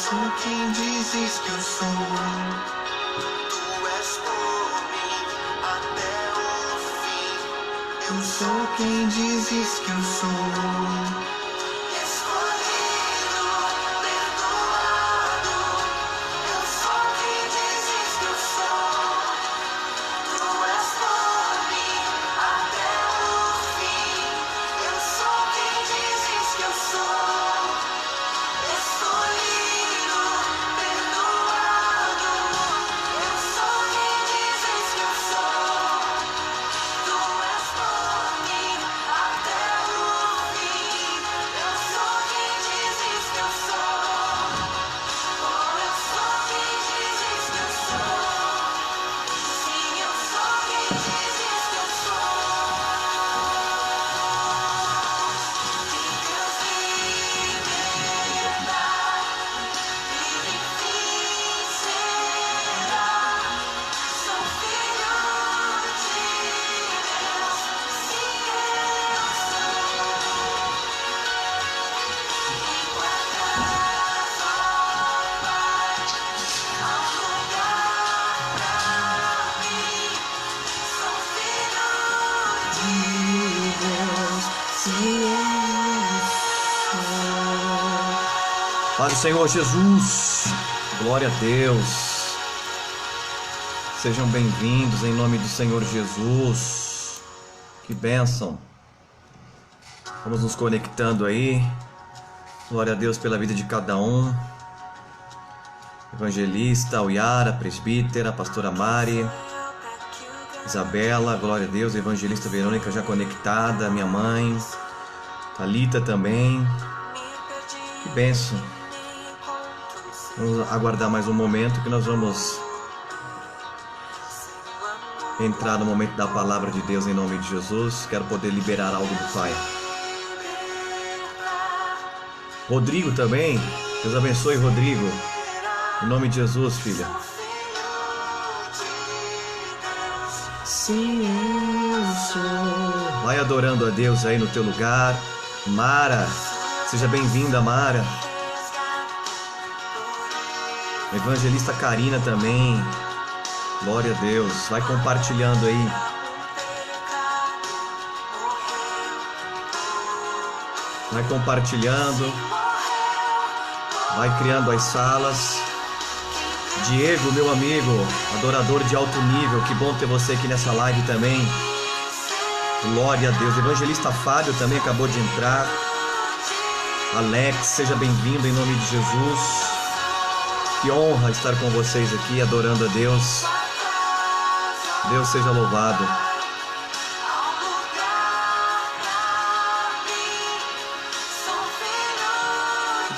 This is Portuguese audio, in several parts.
sou quem dizes que eu sou. Tu és por mim até o fim. Eu sou quem dizes que eu sou. Escolhido, perdoado. Eu sou quem dizes que eu sou. Tu és por mim até o fim. Eu sou quem dizes que eu sou. Escolhido, perdoado. Eu sou quem dizes que eu sou. Tu és por mim até o fim. Eu sou quem dizes que eu sou. Oh, eu sou quem dizes que eu sou. Sim, eu sou quem dizes que eu sou. Em Deus liberta, livre fim será. Sou filho de Deus, sim eu sou. Em guardas, ó Pai, há um lugar pra mim. Sou filho de Deus, sim eu sou. Para o Senhor Jesus, glória a Deus. Sejam bem-vindos em nome do Senhor Jesus. Que bênção. Vamos nos conectando aí. Glória a Deus pela vida de cada um. Evangelista, Oyara, presbítera, pastora Mari, Isabela, glória a Deus. Evangelista Verônica já conectada, minha mãe, Thalita também. Que bênção. Vamos aguardar mais um momento que nós vamos entrar no momento da palavra de Deus em nome de Jesus. Quero poder liberar algo do Pai. Rodrigo também. Deus abençoe, Rodrigo. Em nome de Jesus, filha. Sim, eu sou. Vai adorando a Deus aí no teu lugar. Mara, seja bem-vinda, Mara. Evangelista Karina também. Glória a Deus. Vai compartilhando aí. Vai compartilhando. Vai criando as salas. Diego, meu amigo, adorador de alto nível, que bom ter você aqui nessa live também. Glória a Deus. Evangelista Fábio também acabou de entrar. Alex, seja bem-vindo em nome de Jesus. Que honra estar com vocês aqui, adorando a Deus. Deus seja louvado.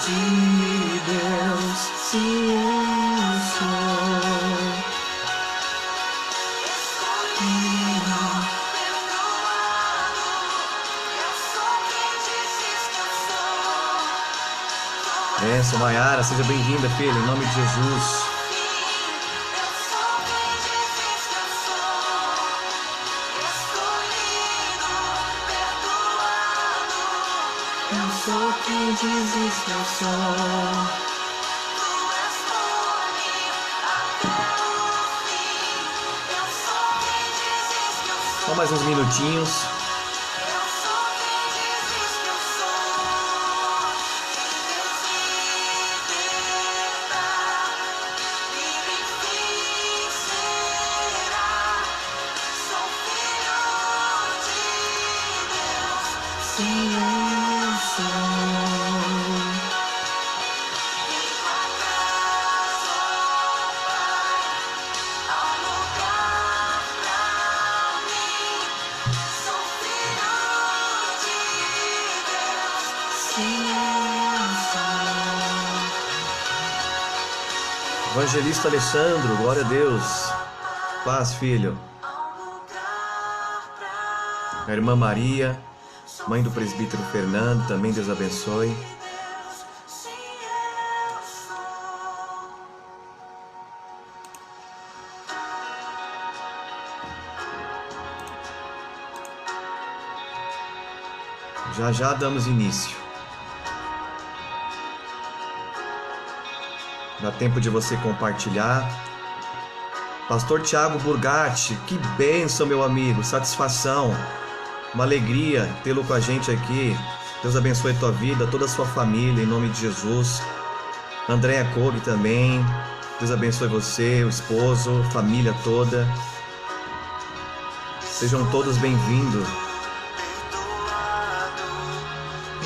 De Deus, sim, eu sou. Benção, Maiara, seja bem-vinda, filha, em nome de Jesus. Eu sou quem dizes que eu sou. Só mais uns minutinhos. Sim, eu sou. Evangelista Alessandro, glória a Deus. Paz, filho. A irmã Maria, mãe do presbítero Fernando, também Deus abençoe. Já já damos início. Dá tempo de você compartilhar. Pastor Tiago Burgatti, que bênção, meu amigo, satisfação, uma alegria tê-lo com a gente aqui. Deus abençoe a tua vida, toda a sua família, em nome de Jesus. Andréa Kobe também, Deus abençoe você, o esposo, família toda. Sejam todos bem-vindos.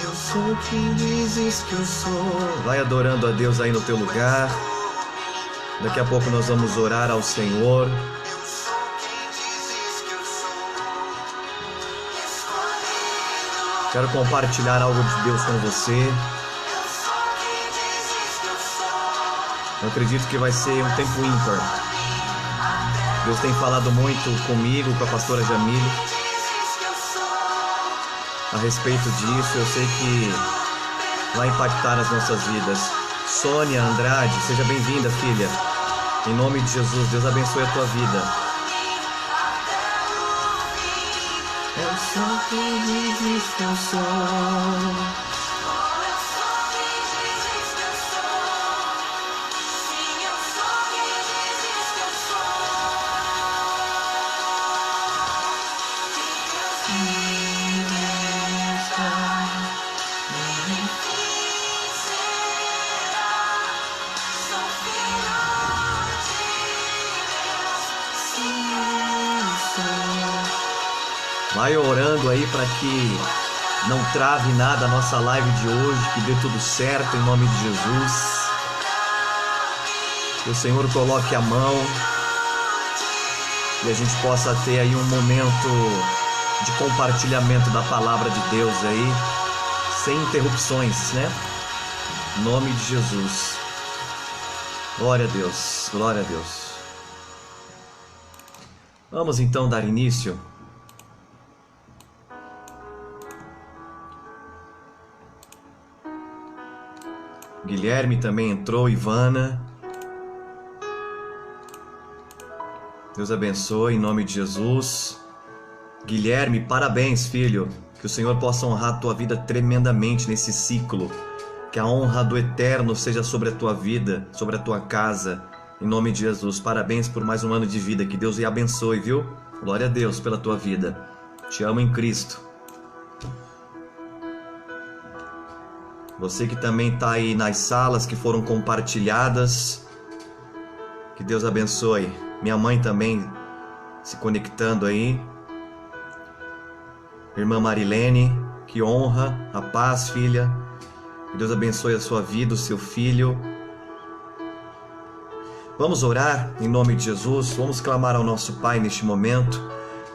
Eu sou quem dizes que eu sou. Vai adorando a Deus aí no teu lugar. Daqui a pouco nós vamos orar ao Senhor. Quero compartilhar algo de Deus com você. Eu acredito que vai ser um tempo ímpar. Deus tem falado muito comigo, com a pastora Jamile, a respeito disso. Eu sei que vai impactar as nossas vidas. Sônia Andrade, seja bem-vinda, filha. Em nome de Jesus, Deus abençoe a tua vida. Eu sou quem dizes que eu sou. Vai orando aí para que não trave nada a nossa live de hoje, que dê tudo certo em nome de Jesus. Que o Senhor coloque a mão e a gente possa ter aí um momento de compartilhamento da palavra de Deus aí, sem interrupções, né? Em nome de Jesus. Glória a Deus, glória a Deus. Vamos então dar início. Guilherme também entrou, Ivana. Deus abençoe em nome de Jesus. Guilherme, parabéns, filho. Que o Senhor possa honrar a tua vida tremendamente nesse ciclo. Que a honra do Eterno seja sobre a tua vida, sobre a tua casa. Em nome de Jesus. Parabéns por mais um ano de vida. Que Deus te abençoe, viu? Glória a Deus pela tua vida. Te amo em Cristo. Você que também está aí nas salas que foram compartilhadas, que Deus abençoe. Minha mãe também se conectando aí. Irmã Marilene, que honra, a paz, filha. Que Deus abençoe a sua vida, o seu filho. Vamos orar em nome de Jesus. Vamos clamar ao nosso Pai neste momento.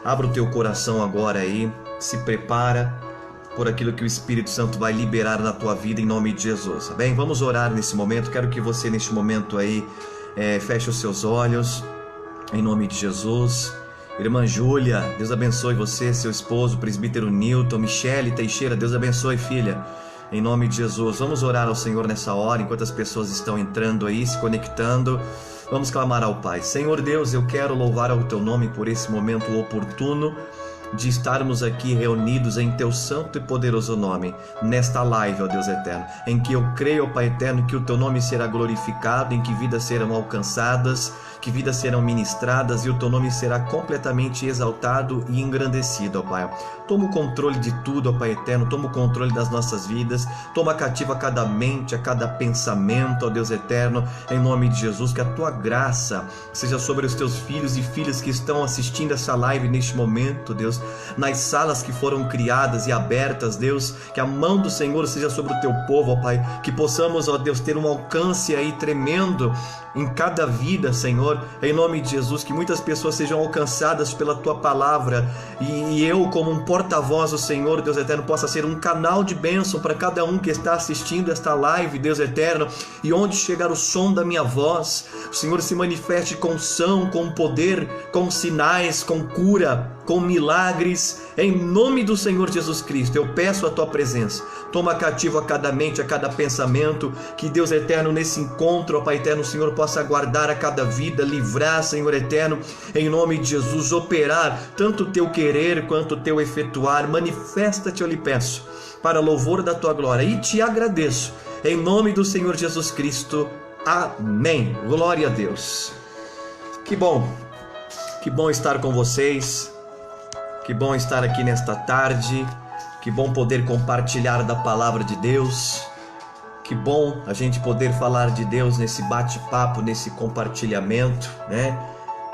Abra o teu coração agora aí. Se prepara por aquilo que o Espírito Santo vai liberar na tua vida em nome de Jesus, tá bem? Vamos orar nesse momento. Quero que você neste momento aí feche os seus olhos em nome de Jesus. Irmã Júlia, Deus abençoe você, seu esposo, presbítero Newton, Michele Teixeira, Deus abençoe, filha, em nome de Jesus. Vamos orar ao Senhor nessa hora, enquanto as pessoas estão entrando aí, se conectando. Vamos clamar ao Pai. Senhor Deus, eu quero louvar ao teu nome por esse momento oportuno de estarmos aqui reunidos em teu santo e poderoso nome, nesta live, ó Deus eterno, em que eu creio, ó Pai eterno, que o teu nome será glorificado, em que vidas serão alcançadas, que vidas serão ministradas e o teu nome será completamente exaltado e engrandecido, ó Pai. Toma o controle de tudo, ó Pai eterno, toma o controle das nossas vidas, toma cativo a cada mente, a cada pensamento, ó Deus eterno, em nome de Jesus, que a tua graça seja sobre os teus filhos e filhas que estão assistindo essa live neste momento, Deus, nas salas que foram criadas e abertas, Deus, que a mão do Senhor seja sobre o teu povo, ó Pai, que possamos, ó Deus, ter um alcance aí tremendo em cada vida, Senhor, em nome de Jesus, que muitas pessoas sejam alcançadas pela tua palavra e eu, como um porta-voz do Senhor, Deus eterno, possa ser um canal de bênção para cada um que está assistindo esta live, Deus eterno, e onde chegar o som da minha voz, o Senhor se manifeste com unção, com poder, com sinais, com cura, com milagres, em nome do Senhor Jesus Cristo. Eu peço a tua presença, toma cativo a cada mente, a cada pensamento, que Deus eterno, nesse encontro, ó Pai eterno, o Senhor possa guardar a cada vida, livrar, Senhor eterno, em nome de Jesus, operar tanto o teu querer quanto o teu efetuar. Manifesta-te, eu lhe peço, para louvor da tua glória, e te agradeço, em nome do Senhor Jesus Cristo. Amém. Glória a Deus. Que bom estar com vocês, que bom estar aqui nesta tarde, que bom poder compartilhar da palavra de Deus, que bom a gente poder falar de Deus nesse bate-papo, nesse compartilhamento, né?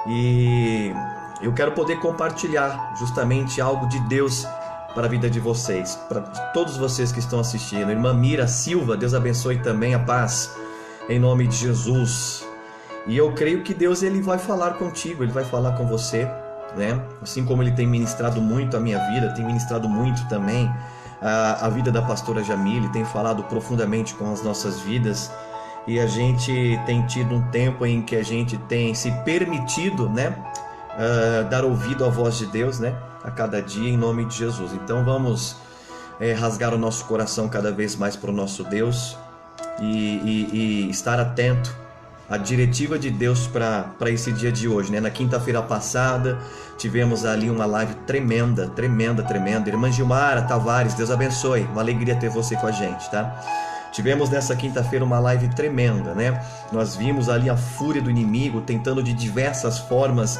E eu quero poder compartilhar justamente algo de Deus para a vida de vocês, para todos vocês que estão assistindo. Irmã Mira Silva, Deus abençoe também, a paz, em nome de Jesus. E eu creio que Deus ele vai falar contigo, ele vai falar com você, né? Assim como ele tem ministrado muito a minha vida, tem ministrado muito também a vida da pastora Jamile, tem falado profundamente com as nossas vidas, e a gente tem tido um tempo em que a gente tem se permitido, né, dar ouvido à voz de Deus, né, a cada dia, em nome de Jesus. Então vamos rasgar o nosso coração cada vez mais para o nosso Deus e estar atento a diretiva de Deus para esse dia de hoje, né? Na quinta-feira passada tivemos ali uma live tremenda. Irmã Gilmara Tavares, Deus abençoe, uma alegria ter você com a gente, tá? Tivemos nessa quinta-feira uma live tremenda, né? Nós vimos ali a fúria do inimigo tentando de diversas formas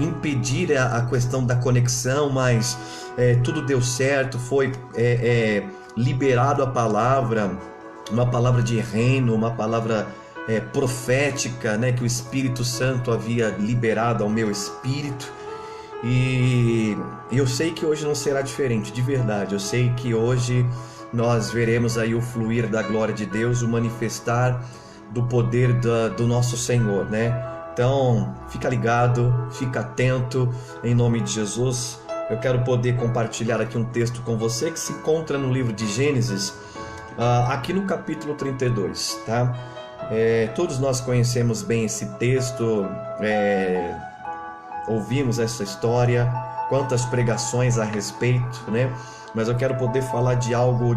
impedir a questão da conexão, mas tudo deu certo, foi liberado a palavra, uma palavra de reino, uma palavra profética, né, que o Espírito Santo havia liberado ao meu espírito, e eu sei que hoje não será diferente, de verdade. Eu sei que hoje nós veremos aí o fluir da glória de Deus, o manifestar do poder do nosso Senhor, né? Então fica ligado, fica atento, em nome de Jesus. Eu quero poder compartilhar aqui um texto com você que se encontra no livro de Gênesis, aqui no capítulo 32, tá? Todos nós conhecemos bem esse texto, ouvimos essa história, quantas pregações a respeito, né? Mas eu quero poder falar de algo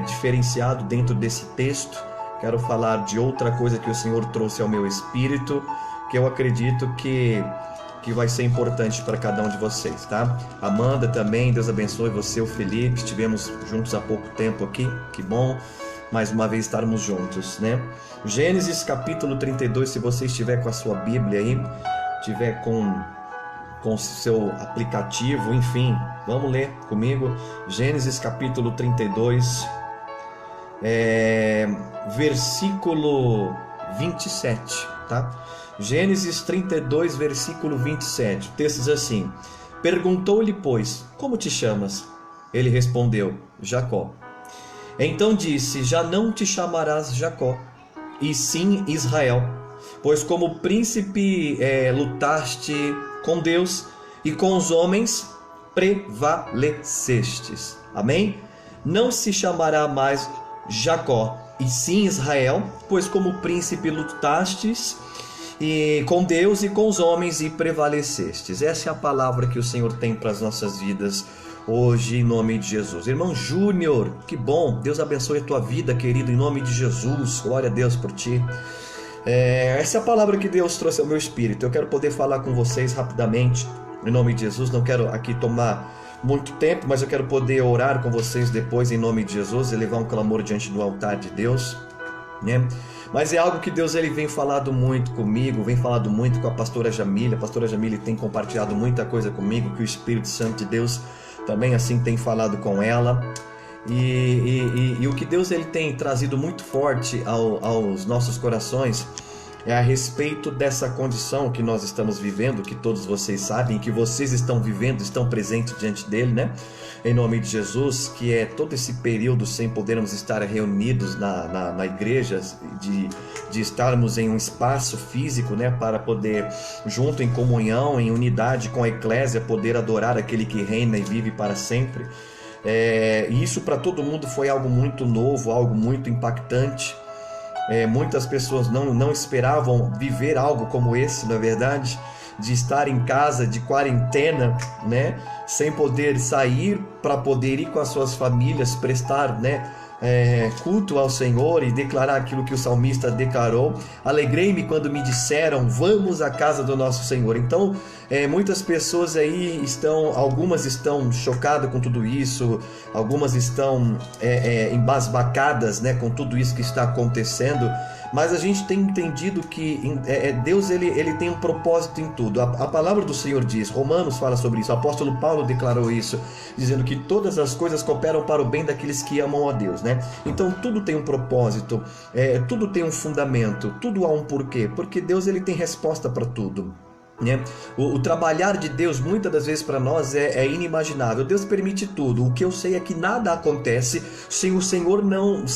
diferenciado dentro desse texto. Quero falar de outra coisa que o Senhor trouxe ao meu espírito, que eu acredito que vai ser importante para cada um de vocês, tá? Amanda também, Deus abençoe você, o Felipe, estivemos juntos há pouco tempo aqui, que bom mais uma vez estarmos juntos, né? Gênesis capítulo 32, se você estiver com a sua Bíblia aí, estiver com o seu aplicativo, enfim, vamos ler comigo. Gênesis capítulo 32, versículo 27, tá? Gênesis 32, versículo 27, o texto diz assim: Perguntou-lhe, pois, como te chamas? Ele respondeu, Jacó. Então disse, já não te chamarás Jacó, e sim Israel, pois como príncipe lutaste com Deus e com os homens prevalecestes. Amém? Não se chamará mais Jacó, e sim Israel, pois como príncipe lutastes e com Deus e com os homens e prevalecestes. Essa é a palavra que o Senhor tem para as nossas vidas hoje, em nome de Jesus. Irmão Júnior, que bom, Deus abençoe a tua vida, querido, em nome de Jesus. Glória a Deus por ti. Essa é a palavra que Deus trouxe ao meu espírito. Eu quero poder falar com vocês rapidamente, em nome de Jesus. Não quero aqui tomar muito tempo, mas eu quero poder orar com vocês depois, em nome de Jesus, e levar um clamor diante do altar de Deus, né? Mas é algo que Deus ele vem falado muito comigo, vem falado muito com a pastora Jamile. A pastora Jamile tem compartilhado muita coisa comigo, que o Espírito Santo de Deus também assim tem falado com ela, e o que Deus ele tem trazido muito forte aos nossos corações a respeito dessa condição que nós estamos vivendo, que todos vocês sabem, que vocês estão vivendo, estão presentes diante dele, né? Em nome de Jesus, que é todo esse período sem podermos estar reunidos na igreja, de estarmos em um espaço físico, né? Para poder, junto em comunhão, em unidade com a eclésia, poder adorar aquele que reina e vive para sempre. E isso para todo mundo foi algo muito novo, algo muito impactante. Muitas pessoas não esperavam viver algo como esse, na verdade, de estar em casa, de quarentena, né, sem poder sair para poder ir com as suas famílias, prestar, né, culto ao Senhor e declarar aquilo que o salmista declarou: alegrei-me quando me disseram, vamos à casa do nosso Senhor. Então Muitas pessoas aí algumas estão chocadas com tudo isso, algumas estão embasbacadas, né, com tudo isso que está acontecendo, mas a gente tem entendido que Deus ele tem um propósito em tudo. A palavra do Senhor diz, Romanos fala sobre isso, o apóstolo Paulo declarou isso, dizendo que todas as coisas cooperam para o bem daqueles que amam a Deus, né? Então tudo tem um propósito, tudo tem um fundamento, tudo há um porquê, porque Deus ele tem resposta para tudo. O trabalhar de Deus muitas das vezes para nós é inimaginável. Deus permite tudo. O que eu sei é que nada acontece se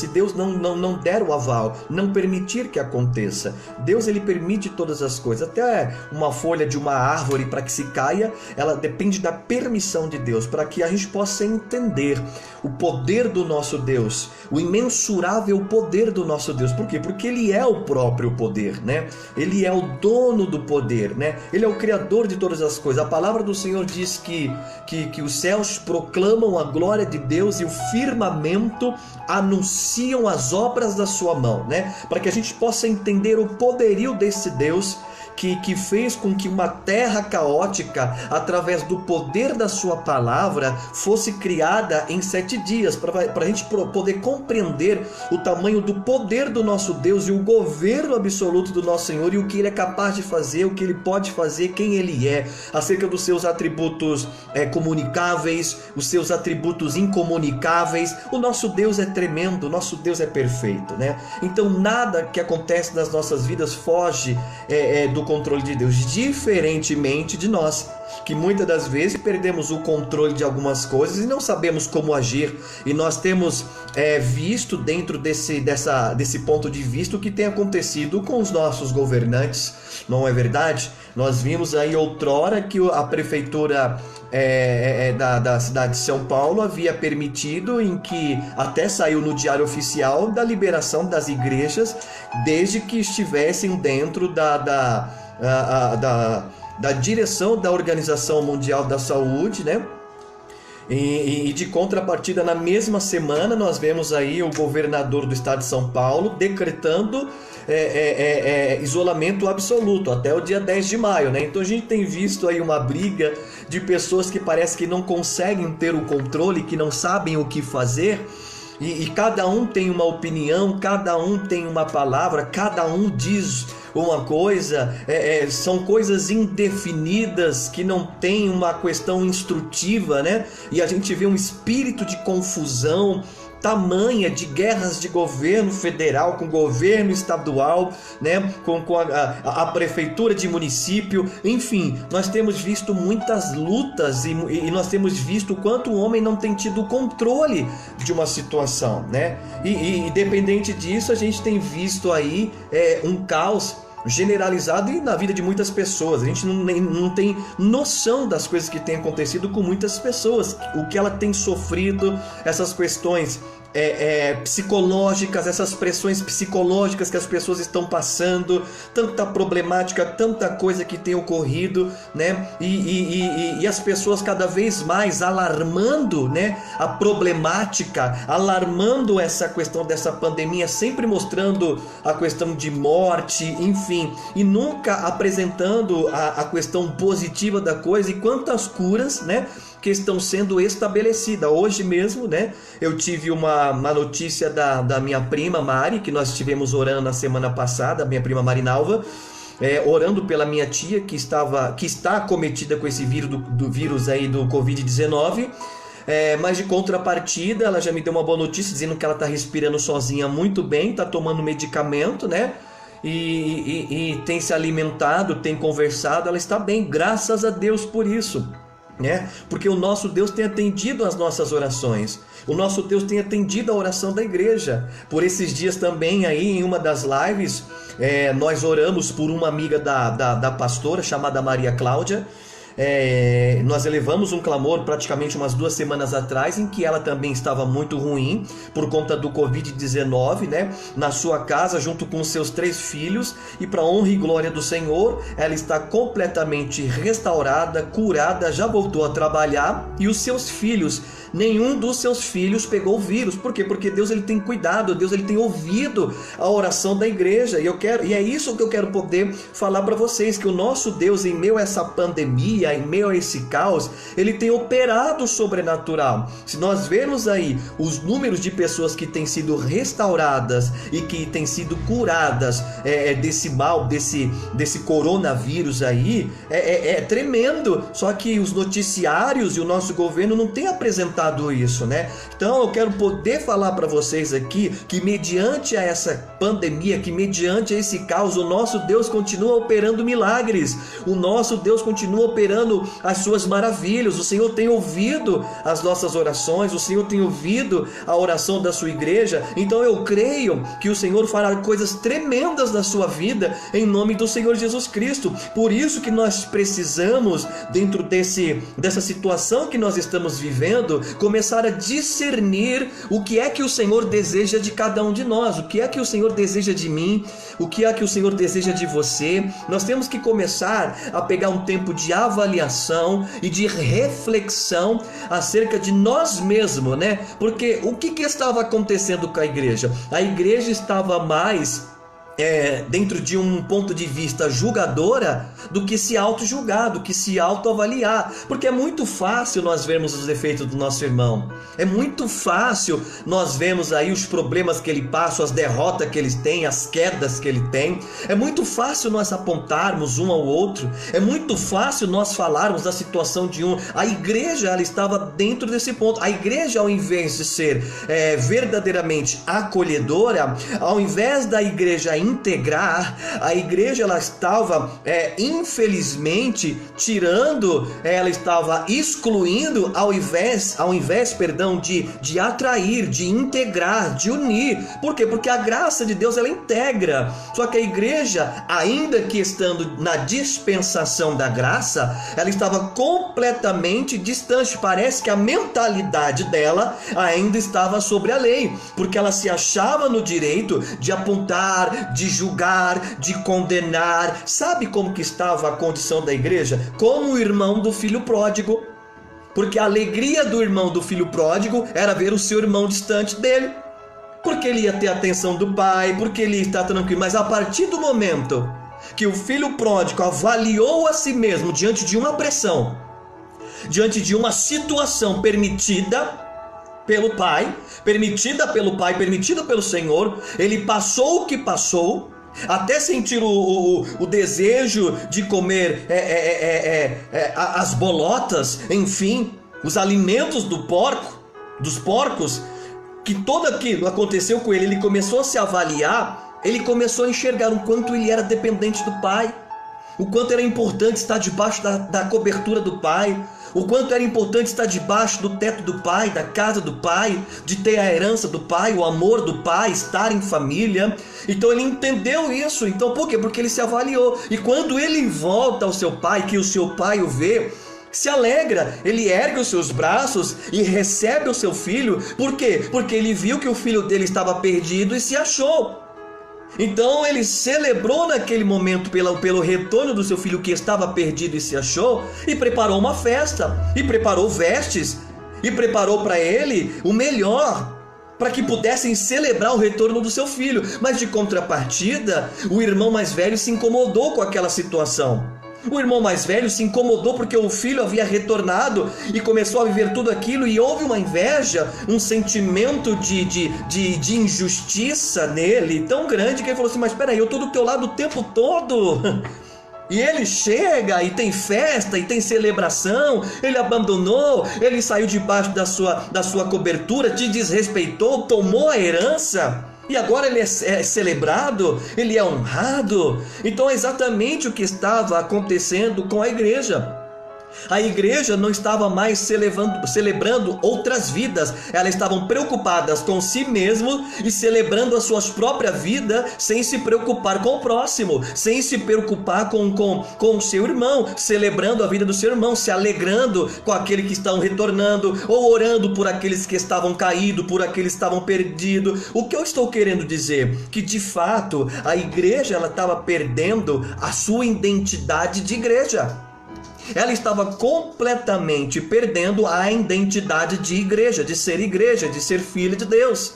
Deus não der o aval, não permitir que aconteça. Deus ele permite todas as coisas, até uma folha de uma árvore para que se caia, ela depende da permissão de Deus, para que a gente possa entender o poder do nosso Deus, o imensurável poder do nosso Deus. Por quê? Porque ele é o próprio poder, né? Ele é o dono do poder, né? Ele é o criador de todas as coisas. A palavra do Senhor diz que os céus proclamam a glória de Deus e o firmamento anunciam as obras da sua mão, né? Para que a gente possa entender o poderio desse Deus que fez com que uma terra caótica, através do poder da sua palavra, fosse criada em 7 dias, para a gente poder compreender o tamanho do poder do nosso Deus e o governo absoluto do nosso Senhor, e o que ele é capaz de fazer, o que ele pode fazer, quem ele é, acerca dos seus atributos comunicáveis, os seus atributos incomunicáveis. O nosso Deus é tremendo, o nosso Deus é perfeito, né? Então nada que acontece nas nossas vidas foge do controle de Deus, diferentemente de nós, que muitas das vezes perdemos o controle de algumas coisas e não sabemos como agir. E nós temos visto dentro desse ponto de vista o que tem acontecido com os nossos governantes, não é verdade? Nós vimos aí outrora que a prefeitura da cidade de São Paulo havia permitido, em que até saiu no Diário Oficial, da liberação das igrejas, desde que estivessem dentro da direção da Organização Mundial da Saúde, né? E de contrapartida, na mesma semana, nós vemos aí o governador do estado de São Paulo decretando isolamento absoluto até o dia 10 de maio, né? Então a gente tem visto aí uma briga de pessoas que parece que não conseguem ter o controle, que não sabem o que fazer, e cada um tem uma opinião, cada um tem uma palavra, cada um diz uma coisa, são coisas indefinidas que não tem uma questão instrutiva, né? E a gente vê um espírito de confusão tamanha, de guerras de governo federal com governo estadual, né? com a prefeitura de município. Enfim, nós temos visto muitas lutas e nós temos visto o quanto o homem não tem tido controle de uma situação, né? E independente disso, a gente tem visto aí um caos generalizado e na vida de muitas pessoas. A gente não tem noção das coisas que tem acontecido com muitas pessoas, o que ela tem sofrido, essas questões psicológicas, essas pressões psicológicas que as pessoas estão passando, tanta problemática, tanta coisa que tem ocorrido, né? E as pessoas cada vez mais alarmando, né, a problemática, alarmando essa questão dessa pandemia, sempre mostrando a questão de morte, enfim, e nunca apresentando a questão positiva da coisa e quantas curas, né, que estão sendo estabelecidas. Hoje mesmo, né, eu tive uma notícia da minha prima Mari, que nós estivemos orando na semana passada, minha prima Marinalva, orando pela minha tia que está acometida com esse vírus aí do Covid-19. Mas de contrapartida, ela já me deu uma boa notícia, dizendo que ela está respirando sozinha muito bem, está tomando medicamento, né? E tem se alimentado, tem conversado, ela está bem, graças a Deus por isso, né? Porque o nosso Deus tem atendido as nossas orações, o nosso Deus tem atendido a oração da igreja. Por esses dias também aí, em uma das lives, nós oramos por uma amiga da pastora, chamada Maria Cláudia. nós elevamos um clamor praticamente umas 2 semanas atrás, em que ela também estava muito ruim por conta do Covid-19, né? Na sua casa, junto com seus 3 filhos, e para honra e glória do Senhor, ela está completamente restaurada, curada, já voltou a trabalhar, e os seus filhos, nenhum dos seus filhos pegou o vírus. Por quê? Porque Deus, ele tem cuidado, Deus, ele tem ouvido a oração da igreja, e é isso que eu quero poder falar para vocês, que o nosso Deus, em meio a essa pandemia, em meio a esse caos, ele tem operado o sobrenatural. Se nós vermos aí os números de pessoas que têm sido restauradas e que têm sido curadas desse mal, desse coronavírus aí, é tremendo. Só que os noticiários e o nosso governo não têm apresentado isso, né? Então eu quero poder falar para vocês aqui que mediante a essa pandemia, que mediante a esse caos, o nosso Deus continua operando milagres, o nosso Deus continua operando as suas maravilhas. O Senhor tem ouvido as nossas orações, o Senhor tem ouvido a oração da sua igreja. Então eu creio que o Senhor fará coisas tremendas na sua vida, em nome do Senhor Jesus Cristo. Por isso que nós precisamos, dentro dessa situação que nós estamos vivendo, começar a discernir o que é que o Senhor deseja de cada um de nós, o que é que o Senhor deseja de mim, o que é que o Senhor deseja de você. Nós temos que começar a pegar um tempo de avaliação e de reflexão acerca de nós mesmos, né? Porque o que estava acontecendo com a igreja? A igreja estava mais dentro de um ponto de vista julgadora do que se auto-julgar, do que se auto-avaliar, porque é muito fácil nós vermos os defeitos do nosso irmão, é muito fácil nós vermos aí os problemas que ele passa, as derrotas que ele tem, as quedas que ele tem, é muito fácil nós apontarmos um ao outro, é muito fácil nós falarmos da situação de um. A igreja, ela estava dentro desse ponto. A igreja, ao invés de ser verdadeiramente acolhedora, ao invés da igreja integrar, a igreja, ela estava infelizmente tirando, ela estava excluindo, ao invés de atrair, de integrar, de unir. Por quê? Porque a graça de Deus, ela integra. Só que a igreja, ainda que estando na dispensação da graça, ela estava completamente distante. Parece que a mentalidade dela ainda estava sobre a lei, porque ela se achava no direito de apontar, de julgar, de condenar. Sabe como que estava a condição da igreja? Como o irmão do filho pródigo. Porque a alegria do irmão do filho pródigo era ver o seu irmão distante dele, porque ele ia ter a atenção do pai, porque ele ia estar tranquilo. Mas a partir do momento que o filho pródigo avaliou a si mesmo diante de uma pressão, diante de uma situação permitida pelo pai, permitida pelo Senhor, ele passou o que passou, até sentir o desejo de comer as bolotas, enfim, os alimentos dos porcos, que tudo aquilo aconteceu com ele. Ele começou a se avaliar, ele começou a enxergar o quanto ele era dependente do pai, o quanto era importante estar debaixo da cobertura do pai, o quanto era importante estar debaixo do teto do pai, da casa do pai, de ter a herança do pai, o amor do pai, estar em família. Então ele entendeu isso. Então por quê? Porque ele se avaliou. E quando ele volta ao seu pai, que o seu pai o vê, se alegra, ele ergue os seus braços e recebe o seu filho. Por quê? Porque ele viu que o filho dele estava perdido e se achou. Então ele celebrou naquele momento pelo retorno do seu filho que estava perdido e se achou, e preparou uma festa, e preparou vestes, e preparou para ele o melhor, para que pudessem celebrar o retorno do seu filho. Mas de contrapartida, o irmão mais velho se incomodou com aquela situação. O irmão mais velho se incomodou porque o filho havia retornado e começou a viver tudo aquilo, e houve uma inveja, um sentimento de injustiça nele tão grande que ele falou assim: mas espera aí, eu estou do teu lado o tempo todo. E ele chega e tem festa e tem celebração. Ele abandonou, ele saiu debaixo da sua cobertura, te desrespeitou, tomou a herança. E agora ele é celebrado, ele é honrado. Então é exatamente o que estava acontecendo com a igreja. A igreja não estava mais celebrando outras vidas, elas estavam preocupadas com si mesmo e celebrando as suas próprias vidas, sem se preocupar com o próximo, sem se preocupar com o seu irmão, celebrando a vida do seu irmão, se alegrando com aqueles que estão retornando, ou orando por aqueles que estavam caídos, por aqueles que estavam perdidos. O que eu estou querendo dizer? Que de fato a igreja ela estava perdendo a sua identidade de igreja. Ela estava completamente perdendo a identidade de igreja, de ser filha de Deus.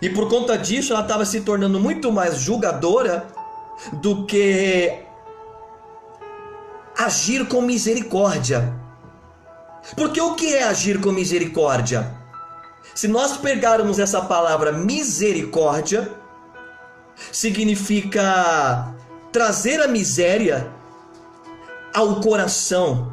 E por conta disso, ela estava se tornando muito mais julgadora do que agir com misericórdia. Porque o que é agir com misericórdia? Se nós pegarmos essa palavra misericórdia, significa trazer a miséria ao coração,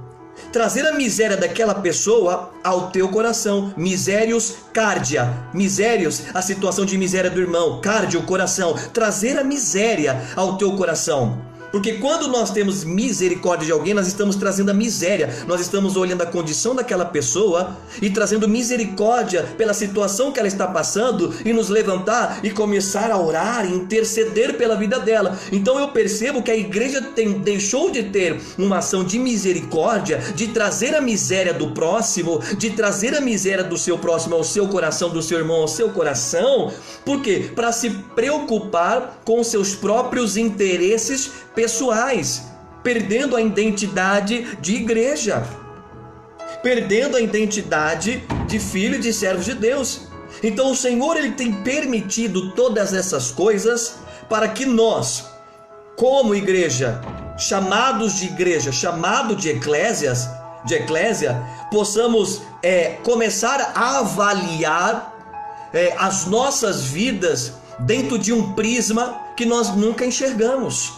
trazer a miséria daquela pessoa ao teu coração. Misérios, cardia, misérios, a situação de miséria do irmão, cardio, o coração, trazer a miséria ao teu coração. Porque quando nós temos misericórdia de alguém, nós estamos trazendo a miséria, nós estamos olhando a condição daquela pessoa e trazendo misericórdia pela situação que ela está passando, e nos levantar e começar a orar e interceder pela vida dela. Então eu percebo que a igreja deixou de ter uma ação de misericórdia, de trazer a miséria do próximo, de trazer a miséria do seu próximo ao seu coração, do seu irmão ao seu coração. Por quê? Para se preocupar com seus próprios interesses pessoais, perdendo a identidade de igreja, perdendo a identidade de filho e de servo de Deus. Então o Senhor ele tem permitido todas essas coisas para que nós, como igreja, chamados de igreja, chamado de eclésia, possamos começar a avaliar as nossas vidas dentro de um prisma que nós nunca enxergamos.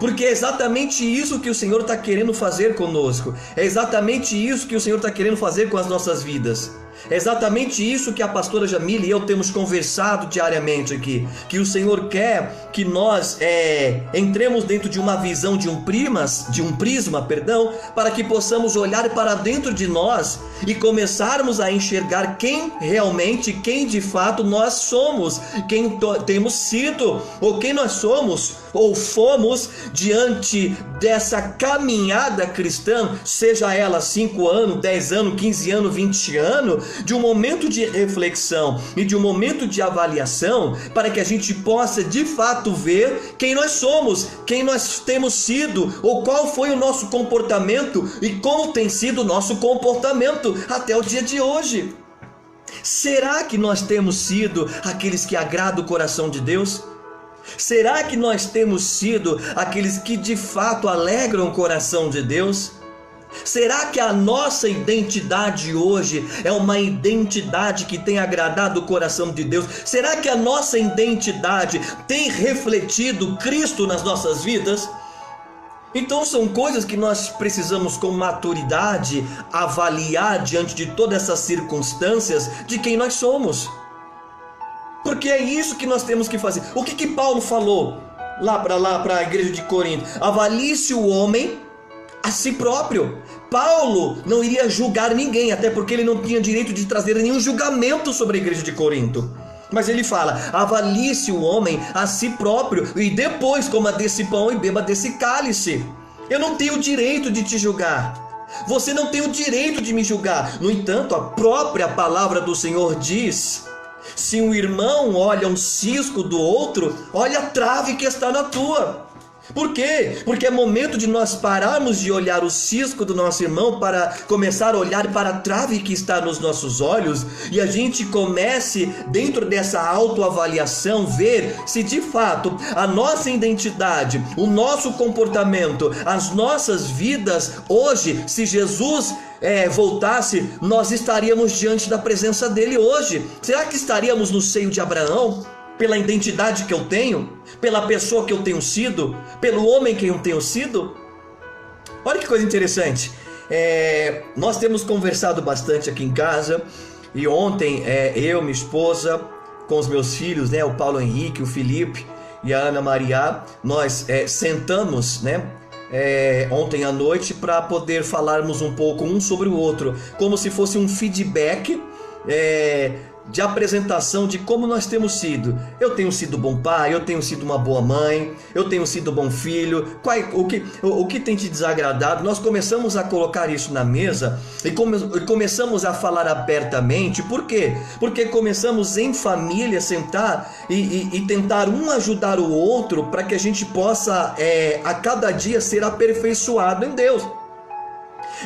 Porque é exatamente isso que o Senhor está querendo fazer conosco. É exatamente isso que o Senhor está querendo fazer com as nossas vidas. É exatamente isso que a pastora Jamile e eu temos conversado diariamente aqui. Que o Senhor quer que nós entremos dentro de uma visão, de um prisma, para que possamos olhar para dentro de nós e começarmos a enxergar quem de fato nós somos, quem temos sido, ou quem nós somos ou fomos diante dessa caminhada cristã, seja ela 5 anos, 10 anos, 15 anos, 20 anos, de um momento de reflexão e de um momento de avaliação, para que a gente possa de fato ver quem nós somos, quem nós temos sido, ou qual foi o nosso comportamento e como tem sido o nosso comportamento até o dia de hoje. Será que nós temos sido aqueles que agradam o coração de Deus? Será que nós temos sido aqueles que de fato alegram o coração de Deus? Será que a nossa identidade hoje é uma identidade que tem agradado o coração de Deus? Será que a nossa identidade tem refletido Cristo nas nossas vidas? Então são coisas que nós precisamos com maturidade avaliar diante de todas essas circunstâncias de quem nós somos. Porque é isso que nós temos que fazer. O que Paulo falou lá para a igreja de Corinto? Avalie-se o homem a si próprio. Paulo não iria julgar ninguém, até porque ele não tinha direito de trazer nenhum julgamento sobre a igreja de Corinto. Mas ele fala: avalie-se o homem a si próprio, e depois coma desse pão e beba desse cálice. Eu não tenho o direito de te julgar. Você não tem o direito de me julgar. No entanto, a própria palavra do Senhor diz: se um irmão olha um cisco do outro, olha a trave que está na tua. Por quê? Porque é momento de nós pararmos de olhar o cisco do nosso irmão para começar a olhar para a trave que está nos nossos olhos, e a gente comece, dentro dessa autoavaliação, ver se de fato a nossa identidade, o nosso comportamento, as nossas vidas hoje, se Jesus voltasse, nós estaríamos diante da presença dele hoje. Será que estaríamos no seio de Abraão? Pela identidade que eu tenho, pela pessoa que eu tenho sido, pelo homem que eu tenho sido? Olha que coisa interessante. Nós temos conversado bastante aqui em casa, e ontem eu, minha esposa, com os meus filhos, o Paulo Henrique, o Felipe e a Ana Maria, nós sentamos, ontem à noite para poder falarmos um pouco um sobre o outro, como se fosse um feedback de apresentação de como nós temos sido. Eu tenho sido bom pai, eu tenho sido uma boa mãe, eu tenho sido bom filho. O que tem te desagradado? Nós começamos a colocar isso na mesa e começamos a falar abertamente. Por quê? Porque começamos em família sentar e tentar um ajudar o outro para que a gente possa a cada dia ser aperfeiçoado em Deus,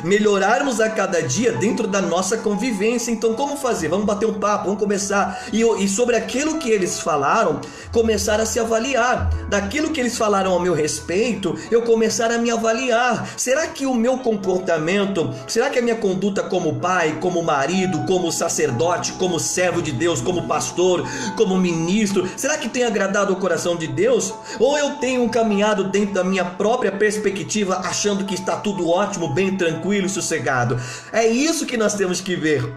melhorarmos a cada dia dentro da nossa convivência. Então, como fazer? Vamos bater um papo, vamos começar e sobre aquilo que eles falaram, começar a se avaliar. Daquilo que eles falaram ao meu respeito, eu começar a me avaliar. Será que o meu comportamento, será que a minha conduta como pai, como marido, como sacerdote, como servo de Deus, como pastor, como ministro, será que tem agradado o coração de Deus? Ou eu tenho caminhado dentro da minha própria perspectiva, achando que está tudo ótimo, bem tranquilo e sossegado? É isso que nós temos que ver.